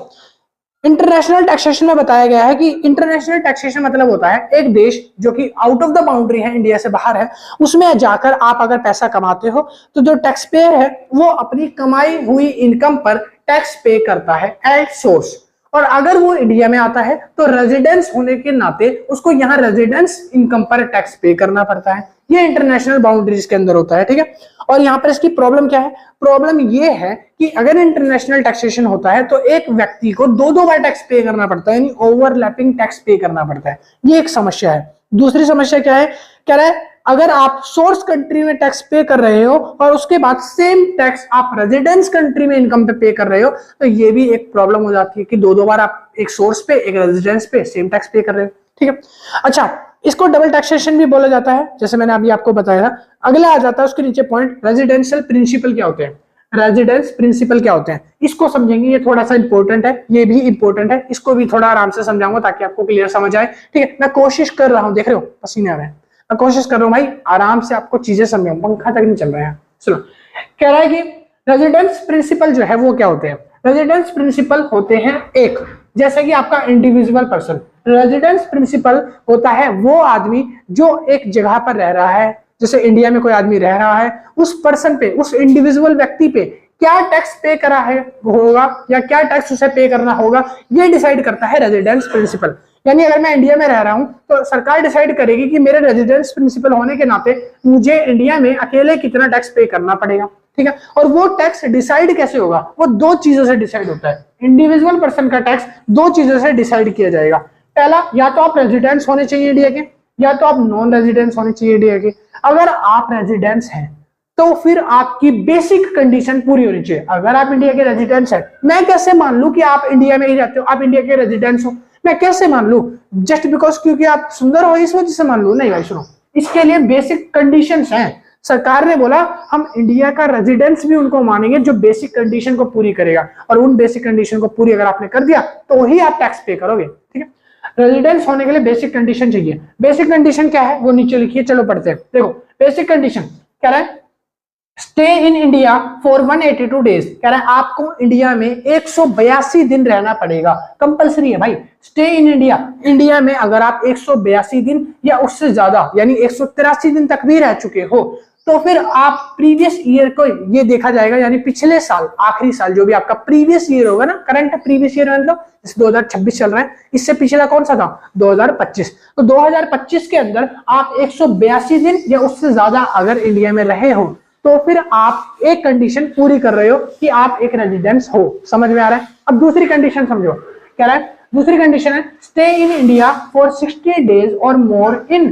इंटरनेशनल टैक्सेशन में बताया गया है कि इंटरनेशनल टैक्सेशन मतलब होता है एक देश जो कि आउट ऑफ द बाउंड्री है, इंडिया से बाहर है, उसमें जाकर आप अगर पैसा कमाते हो तो जो टैक्स पेयर है वो अपनी कमाई हुई इनकम पर टैक्स पे करता है एट सोर्स, और अगर वो इंडिया में आता है तो रेजिडेंस होने के नाते उसको यहाँ रेजिडेंस इनकम पर टैक्स पे करना पड़ता है। ये इंटरनेशनल बाउंड्रीज के अंदर होता है। ठीक है। और यहाँ पर इसकी प्रॉब्लम क्या है? प्रॉब्लम ये है कि अगर इंटरनेशनल टैक्सेशन होता है तो एक व्यक्ति को 2 बार टैक्स पे करना पड़ता है, यानी ओवरलैपिंग टैक्स पे करना पड़ता है। ये एक समस्या है। दूसरी समस्या क्या है? कह रहा है अगर आप सोर्स कंट्री में टैक्स पे कर रहे हो और उसके बाद सेम टैक्स आप रेजिडेंस कंट्री में इनकम पे कर रहे हो, तो ये भी एक प्रॉब्लम हो जाती है कि 2 बार आप एक सोर्स पे एक रेजिडेंस पे सेम टैक्स पे कर रहे हो। ठीक है। अच्छा, इसको डबल टैक्सेशन भी बोला जाता है, जैसे मैंने अभी आपको बताया था। अगला आ जाता है उसके नीचे पॉइंट, रेजिडेंशियल प्रिंसिपल क्या होते हैं। रेजिडेंस प्रिंसिपल क्या होते हैं इसको समझेंगे, ये थोड़ा सा इंपॉर्टेंट है, ये भी इंपॉर्टेंट है, इसको भी थोड़ा आराम से समझाऊंगा ताकि आपको क्लियर समझ आए। ठीक है। मैं कोशिश कर रहा हूं, देख रहे हो पसीने आ रहे हैं, मैं कोशिश कर रहा हूं भाई आराम से आपको चीजें समझाऊं, पंखा तक नहीं चल रहा है। सुनो, कह रहा है कि रेजिडेंस प्रिंसिपल जो है वो क्या होते हैं। रेजिडेंस प्रिंसिपल होते हैं एक, जैसे कि आपका इंडिविजुअल पर्सन। रेजिडेंस प्रिंसिपल होता है वो आदमी जो एक जगह पर रह रहा है, जैसे इंडिया में कोई आदमी रह रहा है, उस पर्सन पे, उस इंडिविजुअल व्यक्ति पे क्या टैक्स पे करा है होगा या क्या टैक्स उसे पे करना होगा, ये डिसाइड करता है रेजिडेंस प्रिंसिपल। यानी अगर मैं इंडिया में रह रहा हूं तो सरकार डिसाइड करेगी कि मेरे रेजिडेंस प्रिंसिपल होने के नाते मुझे इंडिया में अकेले कितना टैक्स पे करना पड़ेगा, ठीक है। और वो टैक्स डिसाइड कैसे होगा, वो दो चीजों से डिसाइड होता है। इंडिविजुअल पर्सन का टैक्स दो चीजों से डिसाइड किया जाएगा। पहला, या तो आप रेजिडेंस होने चाहिए इंडिया के, या तो आप नॉन रेजिडेंस होने चाहिए इंडिया के। अगर आप रेजिडेंस हैं तो फिर आपकी बेसिक कंडीशन पूरी होनी चाहिए। अगर आप इंडिया के रेजिडेंस हैं, मैं कैसे मान लूं कि आप इंडिया में ही रहते हो, आप इंडिया के रेजिडेंस हो, मैं कैसे मान लूं? जस्ट बिकॉज क्योंकि आप सुंदर हो इस वजह से मान लूं? नहीं भाई सुनो, इसके लिए बेसिक कंडीशंस हैं। सरकार ने बोला हम इंडिया का रेजिडेंस भी उनको मानेंगे जो बेसिक कंडीशन को पूरी करेगा, और उन बेसिक कंडीशन को पूरी अगर आपने कर दिया तो ही आप टैक्स पे करोगे, ठीक है। रेजिडेंस होने के लिए बेसिक कंडीशन चाहिए। बेसिक कंडीशन क्या है वो नीचे लिखिए, चलो पढ़ते हैं। देखो बेसिक कंडीशन क्या है, stay in India for 182 days. कह रहा है आपको इंडिया में 182 दिन रहना पड़ेगा, कंपलसरी है भाई। स्टे इन इंडिया, इंडिया में अगर आप 182 दिन या उससे ज्यादा यानी 183 दिन तक भी रह चुके हो तो फिर आप प्रीवियस ईयर को ये देखा जाएगा, यानी पिछले साल आखिरी साल जो भी आपका प्रीवियस ईयर होगा ना, करंट प्रीवियस ईयर मतलब 2026 चल रहा है, इससे पिछला कौन सा था 2025। तो 2025 के अंदर आप 182 दिन या उससे ज्यादा अगर इंडिया में रहे हो तो फिर आप एक कंडीशन पूरी कर रहे हो कि आप एक रेजिडेंस हो। समझ में आ रहा है? अब दूसरी कंडीशन समझो, कह रहा है दूसरी कंडीशन है stay in India for 60 days और more in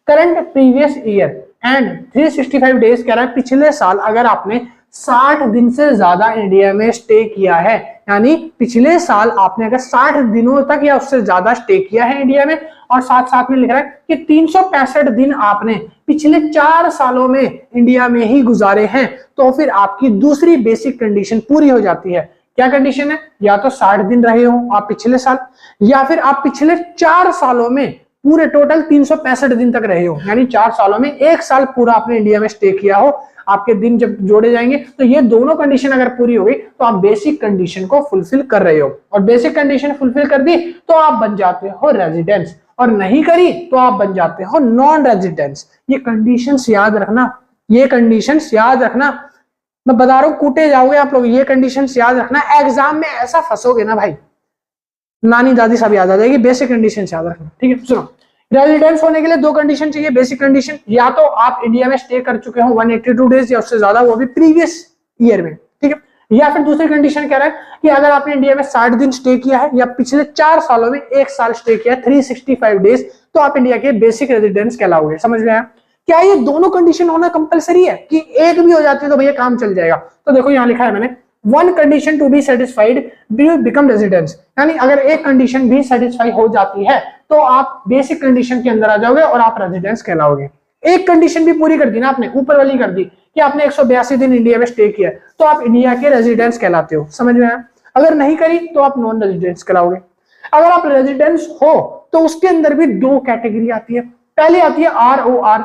current previous year and 365 days. कह रहा है पिछले साल अगर आपने 60 दिन से ज्यादा इंडिया में स्टे किया है, यानी पिछले साल आपने अगर 60 दिनों तक या उससे ज्यादा स्टे किया है इंडिया में, और साथ साथ में लिख रहा है कि 365 दिन आपने पिछले 4 सालों में इंडिया में ही गुजारे हैं, तो फिर आपकी दूसरी बेसिक कंडीशन पूरी हो जाती है। क्या कंडीशन है? या तो 60 दिन रहे हो आप पिछले साल, या फिर आप पिछले 4 सालों में पूरे टोटल 365 दिन तक रहे हो, यानी 4 सालों में 1 साल पूरा आपने इंडिया में स्टे किया हो। आपके दिन जब जोड़े जाएंगे तो ये दोनों कंडीशन अगर पूरी हो गई तो आप बेसिक कंडीशन को फुलफिल कर रहे हो, और बेसिक कंडीशन फुलफिल कर दी तो आप बन जाते हो रेजिडेंस, और नहीं करी तो आप बन जाते हो नॉन रेजिडेंस। ये कंडीशंस याद रखना, ये कंडीशंस याद रखना, मैं बता रहा हूं कूटे जाओगे आप लोग। ये कंडीशंस याद रखना, एग्जाम में ऐसा फंसोगे ना भाई, नानी दादी सब याद आ जाएगी। बेसिक कंडीशन याद रखना, ठीक है। सुनो, रेजिडेंस होने के लिए 2 कंडीशन चाहिए बेसिक कंडीशन, या तो आप इंडिया में स्टे कर चुके हो 182 डेज या उससे ज्यादा, वो भी प्रीवियस ईयर में, ठीक है। या फिर दूसरी कंडीशन कह रहा है कि अगर आपने इंडिया में 60 दिन स्टे किया है या पिछले 4 सालों में 1 साल स्टे किया है 365 डेज, तो आप इंडिया के बेसिक रेजिडेंस कहलाओगे। समझ में आया? क्या ये दोनों कंडीशन होना कंपलसरी है कि एक भी हो जाती है तो भैया काम चल जाएगा? तो देखो यहां लिखा है मैंने, 1 condition to be satisfied you become residence, यानी अगर एक कंडीशन भी सेटिस्फाई हो जाती है तो आप बेसिक कंडीशन के अंदर आ जाओगे और आप रेजिडेंस कहलाओगे। एक कंडीशन भी पूरी कर दी ना आपने, ऊपर वाली कर दी कि आपने 182 दिन इंडिया में स्टे किया तो आप इंडिया के रेजिडेंस कहलाते हो। समझ में आया? अगर नहीं करी तो आप नॉन रेजिडेंस कहलाओगे। अगर आप रेजिडेंस हो तो उसके अंदर भी 2 कैटेगरी आती है। पहली आती है ROR,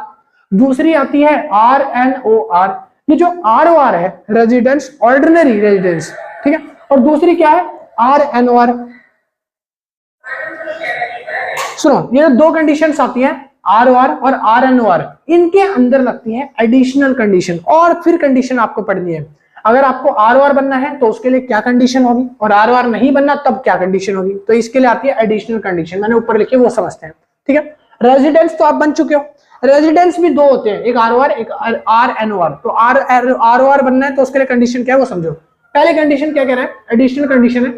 दूसरी आती है RNOR। ये जो ROR है रेजिडेंस ऑर्डिनरी रेजिडेंस, ठीक है, और दूसरी क्या है RNOR। सुनो, ये 2 कंडीशंस आती हैं ROR और RNOR, इनके अंदर लगती है एडिशनल कंडीशन, और फिर कंडीशन आपको पढ़नी है। अगर आपको ROR बनना है तो उसके लिए क्या कंडीशन होगी, और ROR नहीं बनना तब क्या कंडीशन होगी, तो इसके लिए आती है एडिशनल कंडीशन। मैंने ऊपर लिखे वो समझते हैं, ठीक है। रेजिडेंस तो आप बन चुके हो, रेजिडेंस भी 2 होते हैं, एक ROR एक RNOR। तो ROR बनना है तो उसके लिए कंडीशन क्या है वो समझो। पहले कंडीशन क्या कह रहा है, एडिशनल कंडीशन है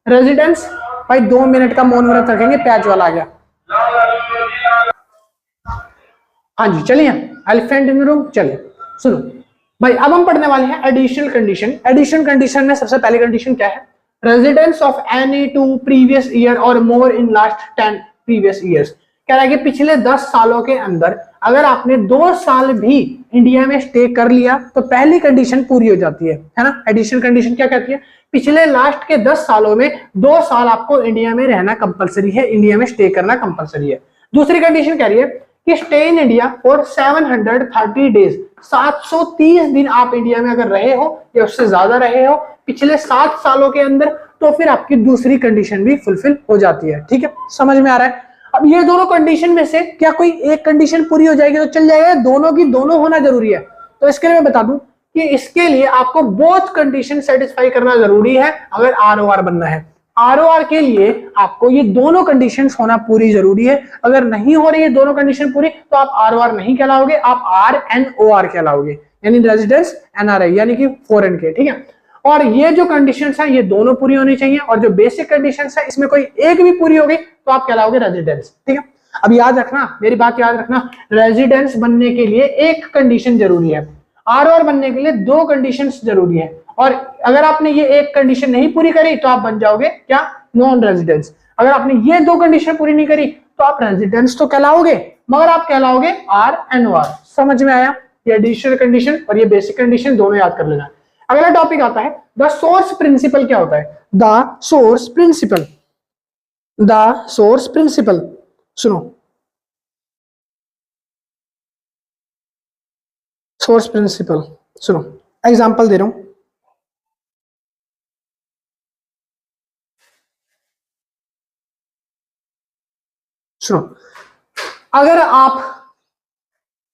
रेजिडेंस। भाई 2 मिनट का मौन व्रत रखेंगे, पैच वाला आ गया। हाँ जी चलिए, एलिफेंट इन रूम। चलिए सुनो भाई, अब हम पढ़ने वाले हैं एडिशनल कंडीशन। एडिशनल कंडीशन में सबसे पहली कंडीशन क्या है, residence of any 2 previous year और more in last 10 previous years. कह रहा है कि पिछले 10 सालों के अंदर अगर आपने 2 साल भी इंडिया में स्टे कर लिया तो पहली कंडीशन पूरी हो जाती है ना। एडिशनल कंडीशन क्या कहती है, पिछले लास्ट के 10 सालों में 2 साल आपको इंडिया में रहना कंपलसरी है, इंडिया में स्टे करना कंपलसरी है। दूसरी कंडीशन कह रही है कि stay in India for 730 days, 730 दिन आप इंडिया में अगर रहे हो या उससे ज्यादा रहे हो पिछले 7 सालों के अंदर, तो फिर आपकी दूसरी कंडीशन भी फुलफिल हो जाती है। ठीक है, समझ में आ रहा है? अब ये दोनों कंडीशन में से क्या कोई एक कंडीशन पूरी हो जाएगी तो चल जाएगा, दोनों की दोनों होना जरूरी है? तो इसके लिए मैं बता दूं कि इसके लिए आपको बोथ कंडीशन सेटिस्फाई करना जरूरी है अगर ROR बनना है। ROR के लिए आपको ये दोनों कंडीशंस होना पूरी जरूरी है। अगर नहीं हो रही है दोनों कंडीशन पूरी तो आप ROR नहीं कहलाओगे, आप RNOR कहलाओगे, यानी रेजिडेंस NRI, यानी कि फॉरेन के, ठीक है। और ये जो कंडीशंस है ये दोनों पूरी होनी चाहिए, और जो बेसिक कंडीशंस है इसमें कोई एक भी पूरी होगी तो आप कहलाओगे रेजिडेंस, ठीक है। अब याद रखना, मेरी बात याद रखना, रेजिडेंस बनने के लिए एक कंडीशन जरूरी है, ROR बनने के लिए दो कंडीशंस जरूरी है, और अगर आपने ये एक कंडीशन नहीं पूरी करी तो आप बन जाओगे क्या, नॉन रेजिडेंस। अगर आपने ये दो कंडीशन पूरी नहीं करी तो आप रेजिडेंस तो कहलाओगे, मगर आप कहलाओगे RNOR। समझ में आया? ये एडिशनल कंडीशन और ये बेसिक कंडीशन दोनों याद कर लेना। अगला टॉपिक आता है द सोर्स प्रिंसिपल। क्या होता है the source principle? The source principle, सुनो, सोर्स प्रिंसिपल सुनो, एग्जांपल दे रहा हूं। सुनो, अगर आप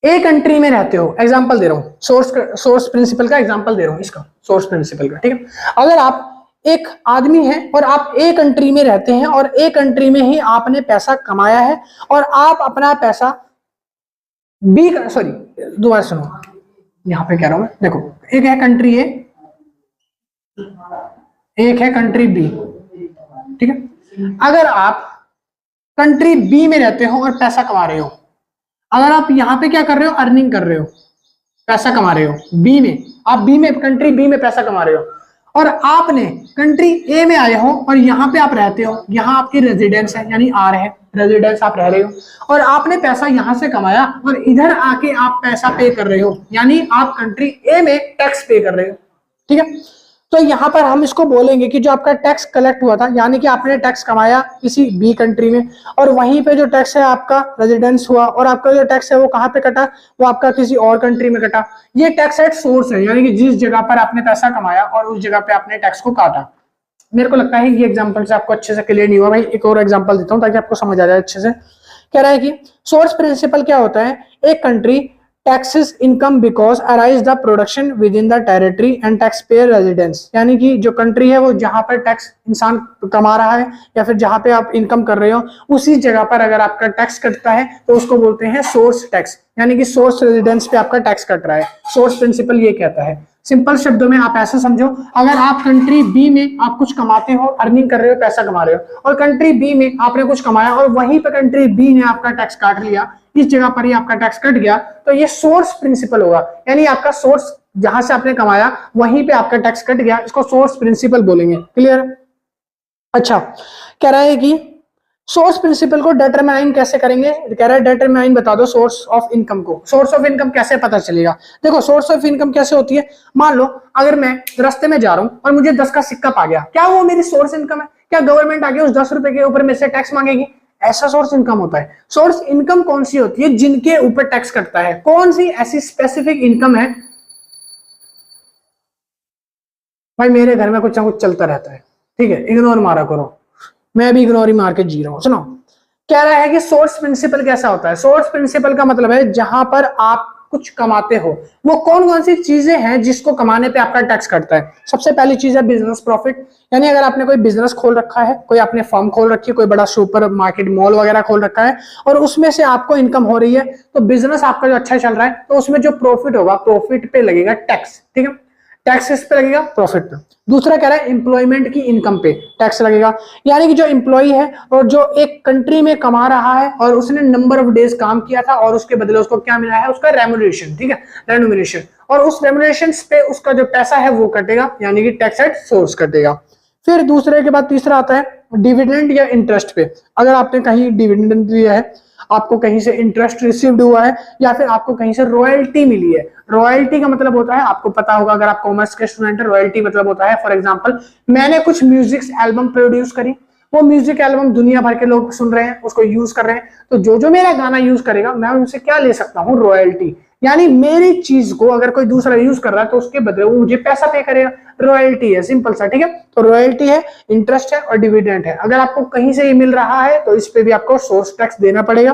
एक कंट्री में रहते हो, एग्जांपल दे रहा हूं, सोर्स प्रिंसिपल का एग्जांपल दे रहा हूं, इसका सोर्स प्रिंसिपल का, ठीक है। अगर आप एक आदमी है और आप एक कंट्री में रहते हैं और एक कंट्री में ही आपने पैसा कमाया है और आप अपना पैसा दोबारा सुनो, यहां पे कह रहा हूं मैं, देखो, एक है कंट्री ए, एक है कंट्री बी, ठीक है। अगर आप कंट्री बी में रहते हो और पैसा कमा रहे हो, अगर आप यहां पे क्या कर रहे हो, अर्निंग कर रहे हो, पैसा कमा रहे हो बी में, आप बी में, कंट्री बी में पैसा कमा रहे हो, और आपने कंट्री ए में आए हो और यहाँ पे आप रहते हो, यहाँ आपकी रेजिडेंस है, यानी R है, रेजिडेंस आप रह रहे हो, और आपने पैसा यहां से कमाया और इधर आके आप पैसा पे कर रहे हो, यानी आप कंट्री ए में टैक्स पे कर रहे हो, ठीक है। तो यहां पर हम इसको बोलेंगे कि जो आपका टैक्स कलेक्ट हुआ था, यानी कि आपने टैक्स कमाया किसी बी कंट्री में, और वहीं पे जो टैक्स है आपका रेजिडेंस हुआ, और आपका जो टैक्स है वो कहां पे कटा, वो आपका किसी और कंट्री में कटा। ये टैक्स एट सोर्स है, यानी कि जिस जगह पर आपने पैसा कमाया और उस जगह पे आपने टैक्स को काटा। मेरे को लगता है ये एग्जांपल से आपको अच्छे से क्लियर नहीं हुआ भाई, एक और एग्जांपल देता हूं ताकि आपको समझ आ जाए अच्छे से। कह रहा है कि सोर्स प्रिंसिपल क्या होता है, एक country taxes income because arise the production within the territory and taxpayer residence, यानी कि जो कंट्री है वो जहां पर टैक्स इंसान कमा रहा है या फिर जहां पे आप इनकम कर रहे हो उसी जगह पर अगर आपका टैक्स कटता है तो उसको बोलते हैं सोर्स टैक्स, यानी कि सोर्स रेजिडेंस पे आपका टैक्स कट रहा है। सोर्स प्रिंसिपल ये कहता है। सिंपल शब्दों में आप ऐसा समझो, अगर आप कंट्री बी में आप कुछ कमाते हो, अर्निंग कर रहे हो, पैसा कमा रहे हो, और कंट्री बी में आपने कुछ कमाया और वहीं पर कंट्री बी ने आपका टैक्स काट लिया, इस जगह पर ही आपका टैक्स कट गया, तो ये सोर्स प्रिंसिपल होगा, यानी आपका सोर्स जहां से आपने कमाया वहीं पे आपका टैक्स कट गया, इसको सोर्स प्रिंसिपल बोलेंगे। क्लियर? अच्छा, कह रहा है कि सोर्स प्रिंसिपल को डिटरमाइन कैसे करेंगे, कह रहा है डिटरमाइन बता दो सोर्स ऑफ इनकम को। सोर्स ऑफ इनकम कैसे पता चलेगा? देखो, सोर्स ऑफ इनकम कैसे होती है, मान लो अगर मैं रास्ते में जा रहा हूं और मुझे 10 का सिक्का पा गया, क्या वो मेरी सोर्स इनकम है? क्या गवर्नमेंट आगे उस 10 रुपए के ऊपर मेरे से टैक्स मांगेगी? ऐसा सोर्स इनकम होता है। सोर्स इनकम कौन सी होती है? जिनके ऊपर टैक्स कटता है। कौन सी ऐसी स्पेसिफिक इनकम है? भाई मेरे घर में कुछ ना कुछ चलता रहता है, ठीक है, इग्नोर मारा करो, मैं भी इग्नोर ही मार के जी रहा हूं। सुनो, कह रहा है कि सोर्स प्रिंसिपल कैसा होता है। सोर्स प्रिंसिपल का मतलब है जहां पर आप कुछ कमाते हो, वो कौन कौन सी चीजें हैं जिसको कमाने पे आपका टैक्स कटता है। सबसे पहली चीज है बिजनेस प्रॉफिट, यानी अगर आपने कोई बिजनेस खोल रखा है, कोई आपने फर्म खोल रखी है, कोई बड़ा सुपर मार्केट मॉल वगैरह खोल रखा है और उसमें से आपको इनकम हो रही है, तो बिजनेस आपका जो अच्छा चल रहा है तो उसमें जो प्रॉफिट होगा, प्रॉफिट पे लगेगा टैक्स, ठीक है, टैक्स किस पे लगेगा? प्रॉफिट पे। दूसरा कह रहा है एम्प्लॉयमेंट की इनकम पे टैक्स लगेगा, यानी कि जो एम्प्लॉय है और जो एक कंट्री में कमा रहा है और उसने नंबर ऑफ डेज काम किया था और उसके बदले उसको क्या मिला है? उसका रेम्यूनरेशन, ठीक है, रेम्यूनरेशन, और उस रेम्यूनरेशन पे उसका जो पैसा है वो कटेगा, यानी कि टैक्स एट सोर्स कटेगा। फिर दूसरे के बाद तीसरा आता है डिविडेंड या इंटरेस्ट पे। अगर आपने कहीं डिविडेंड दिया है, आपको कहीं से इंटरेस्ट रिसीव्ड हुआ है, या फिर आपको कहीं से रॉयल्टी मिली है। रॉयल्टी का मतलब होता है, आपको पता होगा अगर आप कॉमर्स के स्टूडेंट है, रॉयल्टी मतलब होता है, फॉर एग्जांपल मैंने कुछ म्यूजिक एल्बम प्रोड्यूस करी, वो म्यूजिक एल्बम दुनिया भर के लोग सुन रहे हैं, उसको यूज कर रहे हैं, तो जो जो मेरा गाना यूज करेगा मैं उनसे क्या ले सकता हूँ? रॉयल्टी, यानी मेरी चीज को अगर कोई दूसरा यूज कर रहा है तो उसके बदले वो मुझे पैसा पे करेगा, रॉयल्टी है, सिंपल सा, ठीक है। तो रॉयल्टी है, इंटरेस्ट है और डिविडेंड है। अगर आपको कहीं से ही मिल रहा है तो इस पे भी आपको सोर्स टैक्स देना पड़ेगा।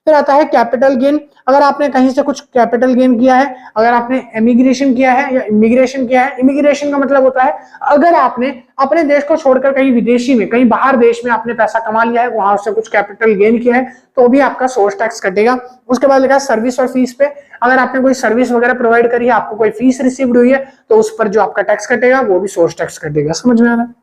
फिर आता है कैपिटल गेन, अगर आपने कहीं से कुछ कैपिटल गेन किया है, अगर आपने एमिग्रेशन किया है या इमिग्रेशन किया है। इमिग्रेशन का मतलब होता है अगर आपने अपने देश को छोड़कर कहीं विदेशी में, कहीं बाहर देश में आपने पैसा कमा लिया है, वहां से कुछ कैपिटल गेन किया है, तो भी आपका सोर्स टैक्स कटेगा। उसके बाद लिखा है सर्विस और फीस पे, अगर आपने कोई सर्विस वगैरह प्रोवाइड करी है, आपको कोई फीस रिसीव्ड हुई है, तो उस पर जो आपका टैक्स कटेगा वो भी सोर्स टैक्स कटेगा। समझ में आ रहा है?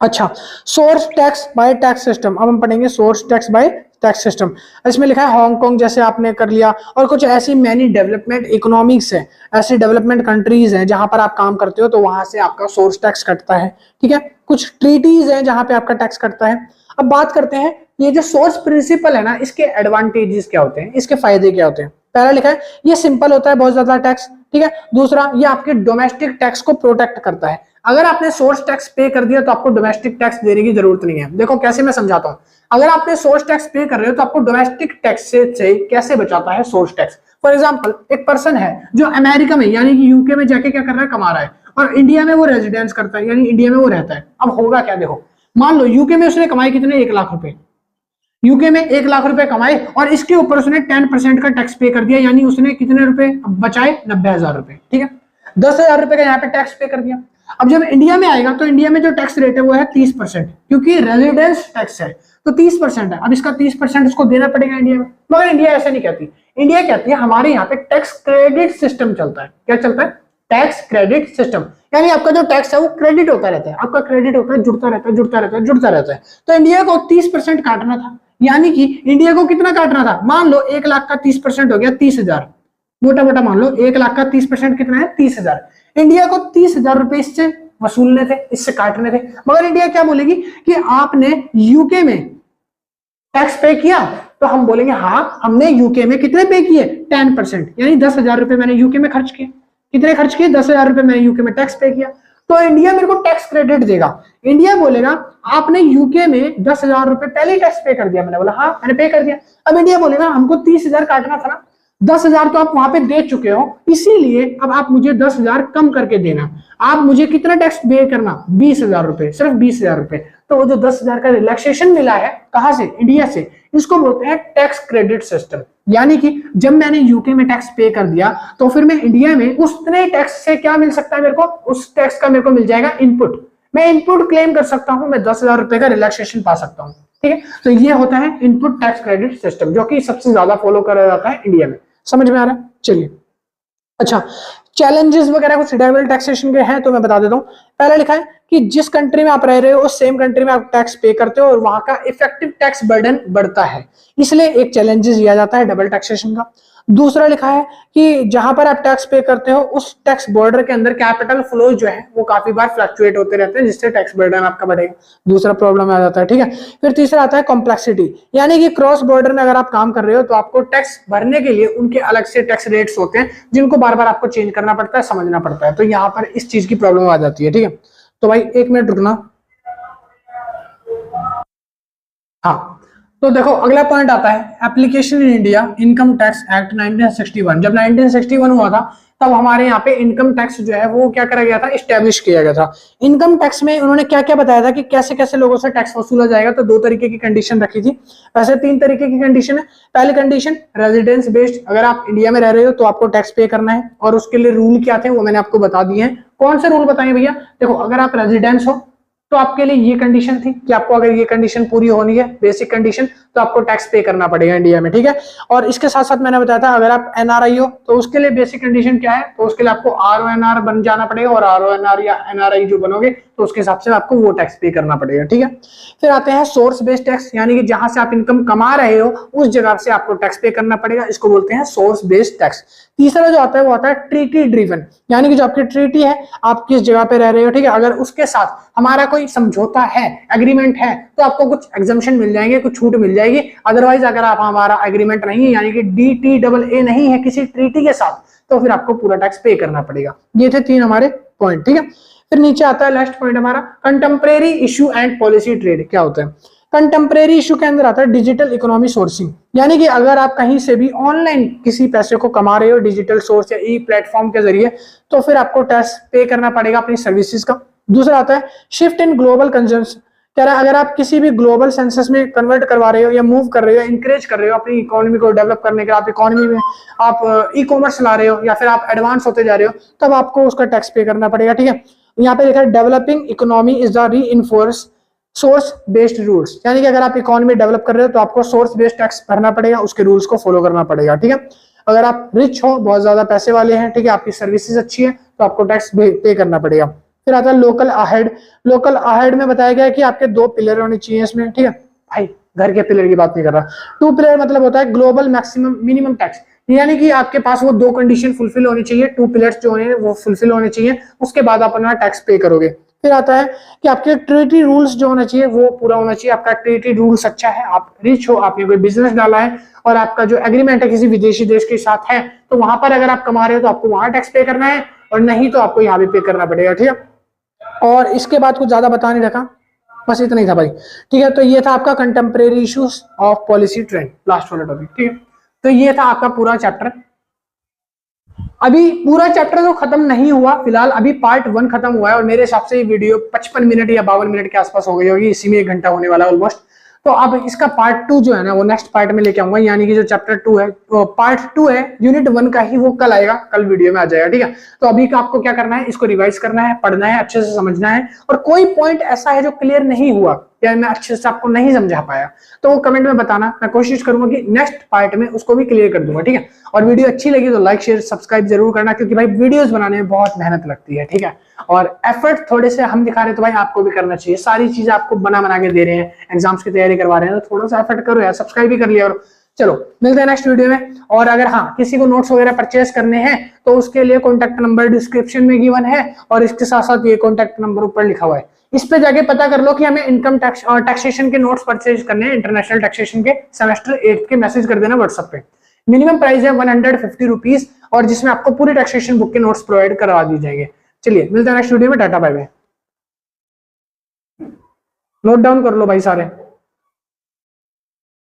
अच्छा, source tax bye tax system, अब हम पढ़ेंगे source tax bye tax system. इसमें लिखा है हांगकांग जैसे आपने कर लिया, और कुछ ऐसी मैनी डेवलपमेंट इकोनॉमिक्स है, ऐसी डेवलपमेंट कंट्रीज हैं जहां पर आप काम करते हो, तो वहां से आपका सोर्स टैक्स कटता है। ठीक है, कुछ ट्रीटीज हैं जहां पे आपका टैक्स कटता है। अब बात करते हैं ये जो सोर्स प्रिंसिपल है ना, इसके एडवांटेजेस क्या होते हैं, इसके फायदे क्या होते हैं। पहला लिखा है ये सिंपल होता है बहुत ज्यादा टैक्स। ठीक है, दूसरा ये आपके डोमेस्टिक टैक्स को प्रोटेक्ट करता है। अगर आपने सोर्स टैक्स पे कर दिया तो आपको डोमेस्टिक टैक्स देने की जरूरत नहीं है। देखो कैसे मैं समझाता हूं, अगर आपने सोर्स टैक्स पे कर रहे हो तो आपको डोमेस्टिक टैक्स से कैसे बचाता है सोर्स टैक्स। फॉर एग्जांपल, एक पर्सन है जो अमेरिका में यानी कि यूके में जाके क्या कर रहा है, कमा रहा है, और इंडिया में वो रेजिडेंस करता है यानी इंडिया में वो रहता है। अब होगा क्या, देखो मान लो यूके में उसने कमाई कितने, 1 लाख रुपए, यूके में 1 लाख रुपए कमाए और इसके ऊपर उसने 10% का टैक्स पे कर दिया, यानी उसने कितने रुपए बचाए, 90,000 रुपए। ठीक है, 10,000 रुपए का यहाँ पे टैक्स पे कर दिया। अब जब इंडिया में आएगा तो इंडिया में जो टैक्स रेट है वो है 30%, क्योंकि रेजिडेंस टैक्स है तो 30% है। अब इसका 30% उसको देना पड़ेगा इंडिया में, मगर इंडिया ऐसा नहीं कहती। इंडिया कहती है हमारे यहाँ पे टैक्स क्रेडिट सिस्टम चलता है। क्या चलता है? टैक्स क्रेडिट सिस्टम, यानी आपका जो टैक्स है वो क्रेडिट होता रहता है, आपका क्रेडिट होता है, जुड़ता रहता है, जुड़ता रहता है, जुड़ता रहता है। तो इंडिया को 30% काटना था, यानी कि इंडिया को कितना काटना था, मान लो 1 लाख का 30% हो गया 30,000, मोटा मोटा मान लो 1 लाख का 30% कितना है, 30,000। इंडिया को 30,000 रुपए इससे वसूलने थे, इससे काटने थे, मगर इंडिया क्या बोलेगी कि आपने यूके में टैक्स पे किया, तो हम बोलेंगे हाँ हमने यूके में कितने पे किए, 10%, यानी 10,000 रुपए मैंने यूके में खर्च किए। कितने खर्च किए, 10,000 रुपए मैंने यूके में टैक्स पे किया, तो इंडिया मेरे को टैक्स क्रेडिट देगा। इंडिया बोलेगा आपने यूके में 10,000 रुपए पहले टैक्स पे कर दिया, मैंने बोला हाँ मैंने पे कर दिया। अब इंडिया बोलेगा हमको 30,000 काटना था ना, 10,000 तो आप वहां पे दे चुके हो, इसीलिए अब आप मुझे 10,000 कम करके देना। आप मुझे कितना टैक्स पे करना, 20,000 रुपए, सिर्फ 20,000 रुपए। तो वो जो 10,000 का रिलैक्सेशन मिला है, कहां से, इंडिया से, इसको बोलते हैं टैक्स क्रेडिट सिस्टम। यानी कि जब मैंने यूके में टैक्स पे कर दिया तो फिर मैं इंडिया में उतने टैक्स से क्या मिल सकता है मेरे को, उस टैक्स का मेरे को मिल जाएगा इनपुट। मैं इनपुट क्लेम कर सकता हूं, मैं 10,000 रुपए का रिलैक्सेशन पा सकता हूं। ठीक है, तो ये होता है इनपुट टैक्स क्रेडिट सिस्टम, जो कि सबसे ज्यादा फॉलो करा जाता है इंडिया में। समझ में आ रहा है? चलिए, अच्छा चैलेंजेस वगैरह कुछ डबल टैक्सेशन के हैं तो मैं बता देता हूं। पहला लिखा है कि जिस कंट्री में आप रह रहे हो उस सेम कंट्री में आप टैक्स पे करते हो और वहां का इफेक्टिव टैक्स बर्डन बढ़ता है, इसलिए एक चैलेंजेस लिया जाता है डबल टैक्सेशन का। दूसरा लिखा है कि जहां पर आप टैक्स पे करते हो उस टैक्स बॉर्डर के अंदर कैपिटल फ्लो जो है वो काफी बार फ्लक्चुएट होते रहते हैं, जिससे टैक्स बर्डन आपका बढ़ेगा। दूसरा प्रॉब्लम आ जाता है। ठीक है, फिर तीसरा आता है कॉम्प्लेक्सिटी, यानी कि क्रॉस बॉर्डर में अगर आप काम कर रहे हो तो आपको टैक्स भरने के लिए उनके अलग से टैक्स रेट्स होते हैं, जिनको बार बार आपको चेंज करना पड़ता है, समझना पड़ता है। तो यहाँ पर इस चीज की प्रॉब्लम आ जाती है। ठीक है, तो भाई 1 मिनट रुकना। हाँ, तो देखो अगला पॉइंट आता है application in India income tax act 1961। जब 1961 हुआ था तब हमारे यहाँ पे इनकम टैक्स जो है वो क्या करा गया था, इस्टेब्लिश किया गया था। इनकम टैक्स में उन्होंने क्या क्या बताया था कि कैसे कैसे लोगों से टैक्स वसूला जाएगा। तो 2 तरीके की कंडीशन रखी थी, वैसे 3 तरीके की कंडीशन है। पहली कंडीशन रेजिडेंस बेस्ड, अगर आप इंडिया में रह रहे हो तो आपको टैक्स पे करना है, और उसके लिए रूल क्या थे वो मैंने आपको बता दिए हैं। कौन से रूल बताएं भैया, देखो अगर आप रेजिडेंस हो तो आपके लिए ये कंडीशन थी कि आपको अगर ये कंडीशन पूरी होनी है, बेसिक कंडीशन, तो आपको टैक्स पे करना पड़ेगा इंडिया में। ठीक है, और इसके साथ साथ मैंने बताया था अगर आप एनआरआई हो तो उसके लिए बेसिक कंडीशन क्या है, तो उसके लिए आपको आरओएनआर बन जाना पड़ेगा, और आरओएनआर या एनआरआई जो बनोगे तो उसके हिसाब से आपको वो टैक्स पे करना पड़ेगा। ठीक है, फिर आते हैं सोर्स बेस्ड टैक्स, यानी कि जहां से आप इनकम कमा रहे हो उस जगह से आपको टैक्स पे करना पड़ेगा, इसको बोलते हैं सोर्स बेस्ड टैक्स। तीसरा जो आता है वो आता है ट्रीटी ड्रिवन, यानी कि जो आपकी ट्रीटी है, आप किस जगह पे रह रहे हो, ठीक है, अगर उसके साथ हमारा कोई समझौता है, एग्रीमेंट है, तो आपको कुछ एग्जम्पशन मिल जाएंगे, कुछ छूट मिल जाएगी। अदरवाइज अगर आप हमारा एग्रीमेंट नहीं है, यानी कि DTAA नहीं है किसी ट्रीटी के साथ, तो फिर आपको पूरा टैक्स पे करना पड़ेगा। ये थे 3 हमारे पॉइंट। ठीक है, फिर नीचे आता है लास्ट पॉइंट हमारा contemporary issue and policy trade. क्या होता है कंटेम्परेरी इशू के अंदर आता है डिजिटल इकोनॉमी सोर्सिंग, यानी कि अगर आप कहीं से भी ऑनलाइन किसी पैसे को कमा रहे हो डिजिटल सोर्स या ई प्लेटफॉर्म के जरिए, तो फिर आपको टैक्स पे करना पड़ेगा अपनी सर्विसेज का। दूसरा आता है शिफ्ट इन ग्लोबल कंजम्पशन, कह रहा है अगर आप किसी भी ग्लोबल सेंसस में कन्वर्ट करवा रहे हो या मूव कर रहे हो, इंकरेज कर रहे हो अपनी इकोनॉमी को डेवलप करने के, आप इकोनॉमी में आप ई कॉमर्स ला रहे हो या फिर आप एडवांस होते जा रहे हो, तब आपको उसका टैक्स पे करना पड़ेगा। ठीक है, यहाँ पे लिखा है डेवलपिंग इकोनॉमी इज द री इन्फोर्स सोर्स बेस्ड रूल्स, यानी कि अगर आप इकोनॉमी डेवलप कर रहे हो तो आपको सोर्स बेस्ड टैक्स भरना पड़ेगा, उसके रूल्स को फॉलो करना पड़ेगा। ठीक है, अगर आप रिच हो, बहुत ज्यादा पैसे वाले हैं, ठीक है, आपकी सर्विसेज अच्छी है, तो आपको टैक्स पे करना पड़ेगा। फिर आता है लोकल अहेड। लोकल अहेड में बताया गया है कि आपके 2 पिलर होने चाहिए इसमें। ठीक है भाई, घर के पिलर की बात नहीं कर रहा। 2 पिलर मतलब होता है ग्लोबल मैक्सिमम मिनिमम टैक्स, यानी कि आपके पास वो 2 कंडीशन फुलफिल होनी चाहिए, 2 पिलर्स जो हैं वो फुलफिल होने चाहिए, उसके बाद आप अपना टैक्स पे करोगे। फिर आता है कि आपके ट्रीटी रूल्स जो होना चाहिए वो पूरा होना चाहिए, आपका ट्रीटी रूल्स अच्छा है, आप रिच हो, आपने कोई बिजनेस डाला है और आपका जो एग्रीमेंट है किसी विदेशी देश के साथ है, तो वहां पर अगर आप कमा रहे हो तो आपको वहां टैक्स पे करना है, और नहीं तो आपको यहाँ भी पे करना पड़ेगा। ठीक है, और इसके बाद कुछ ज्यादा बता नहीं रखा, बस इतना ही था भाई। ठीक है, तो ये था आपका contemporary issues of policy trend, last वाला टॉपिक। ठीक है, तो ये था आपका पूरा चैप्टर। अभी पूरा चैप्टर तो खत्म नहीं हुआ फिलहाल, अभी पार्ट 1 खत्म हुआ है, और मेरे हिसाब से ये वीडियो 55 मिनट या 52 मिनट के आसपास हो गई होगी, इसी में 1 घंटा होने वाला है ऑलमोस्ट। तो अब इसका पार्ट 2 जो है ना वो नेक्स्ट पार्ट में लेके आऊंगा, यानी कि जो चैप्टर 2 है, तो पार्ट 2 है यूनिट 1 का ही, वो कल आएगा, कल वीडियो में आ जाएगा। ठीक है, तो अभी का आपको क्या करना है, इसको रिवाइज करना है, पढ़ना है, अच्छे से समझना है, और कोई पॉइंट ऐसा है जो क्लियर नहीं हुआ या मैं अच्छे से आपको नहीं समझा पाया तो वो कमेंट में बताना, मैं कोशिश करूंगा कि नेक्स्ट पार्ट में उसको भी क्लियर कर दूंगा। ठीक है, और वीडियो अच्छी लगी तो लाइक शेयर सब्सक्राइब जरूर करना, क्योंकि भाई वीडियोस बनाने में बहुत मेहनत लगती है। ठीक है, और एफर्ट थोड़े से हम दिखा रहे हैं तो भाई आपको भी करना चाहिए, सारी चीजें आपको बना के दे रहे हैं, एग्जाम्स की तैयारी करवा रहे हैं, तो थोड़ा सा एफर्ट करो यार, सब्सक्राइब भी कर लिया। और चलो मिलते हैं नेक्स्ट वीडियो में। और अगर हाँ किसी को नोट्स वगैरह परचेस करने हैं तो उसके लिए कॉन्टैक्ट नंबर डिस्क्रिप्शन में गिवन है, और इसके साथ साथ ये कॉन्टैक्ट नंबर ऊपर लिखा हुआ है, इस पे जाके पता कर लो कि हमें इनकम टैक्स और टैक्सेशन के नोट्स परचेज करने हैं, इंटरनेशनल टैक्सेशन के सेमेस्टर 8 के, मैसेज कर देना व्हाट्सएप पे। मिनिमम प्राइस है 150 रुपीज, और जिसमें आपको पूरी टैक्सेशन बुक के नोट्स प्रोवाइड करवा दी जाएंगे। चलिए मिलते हैं नेक्स्ट वीडियो में, tata bye bye. Note down कर लो भाई सारे।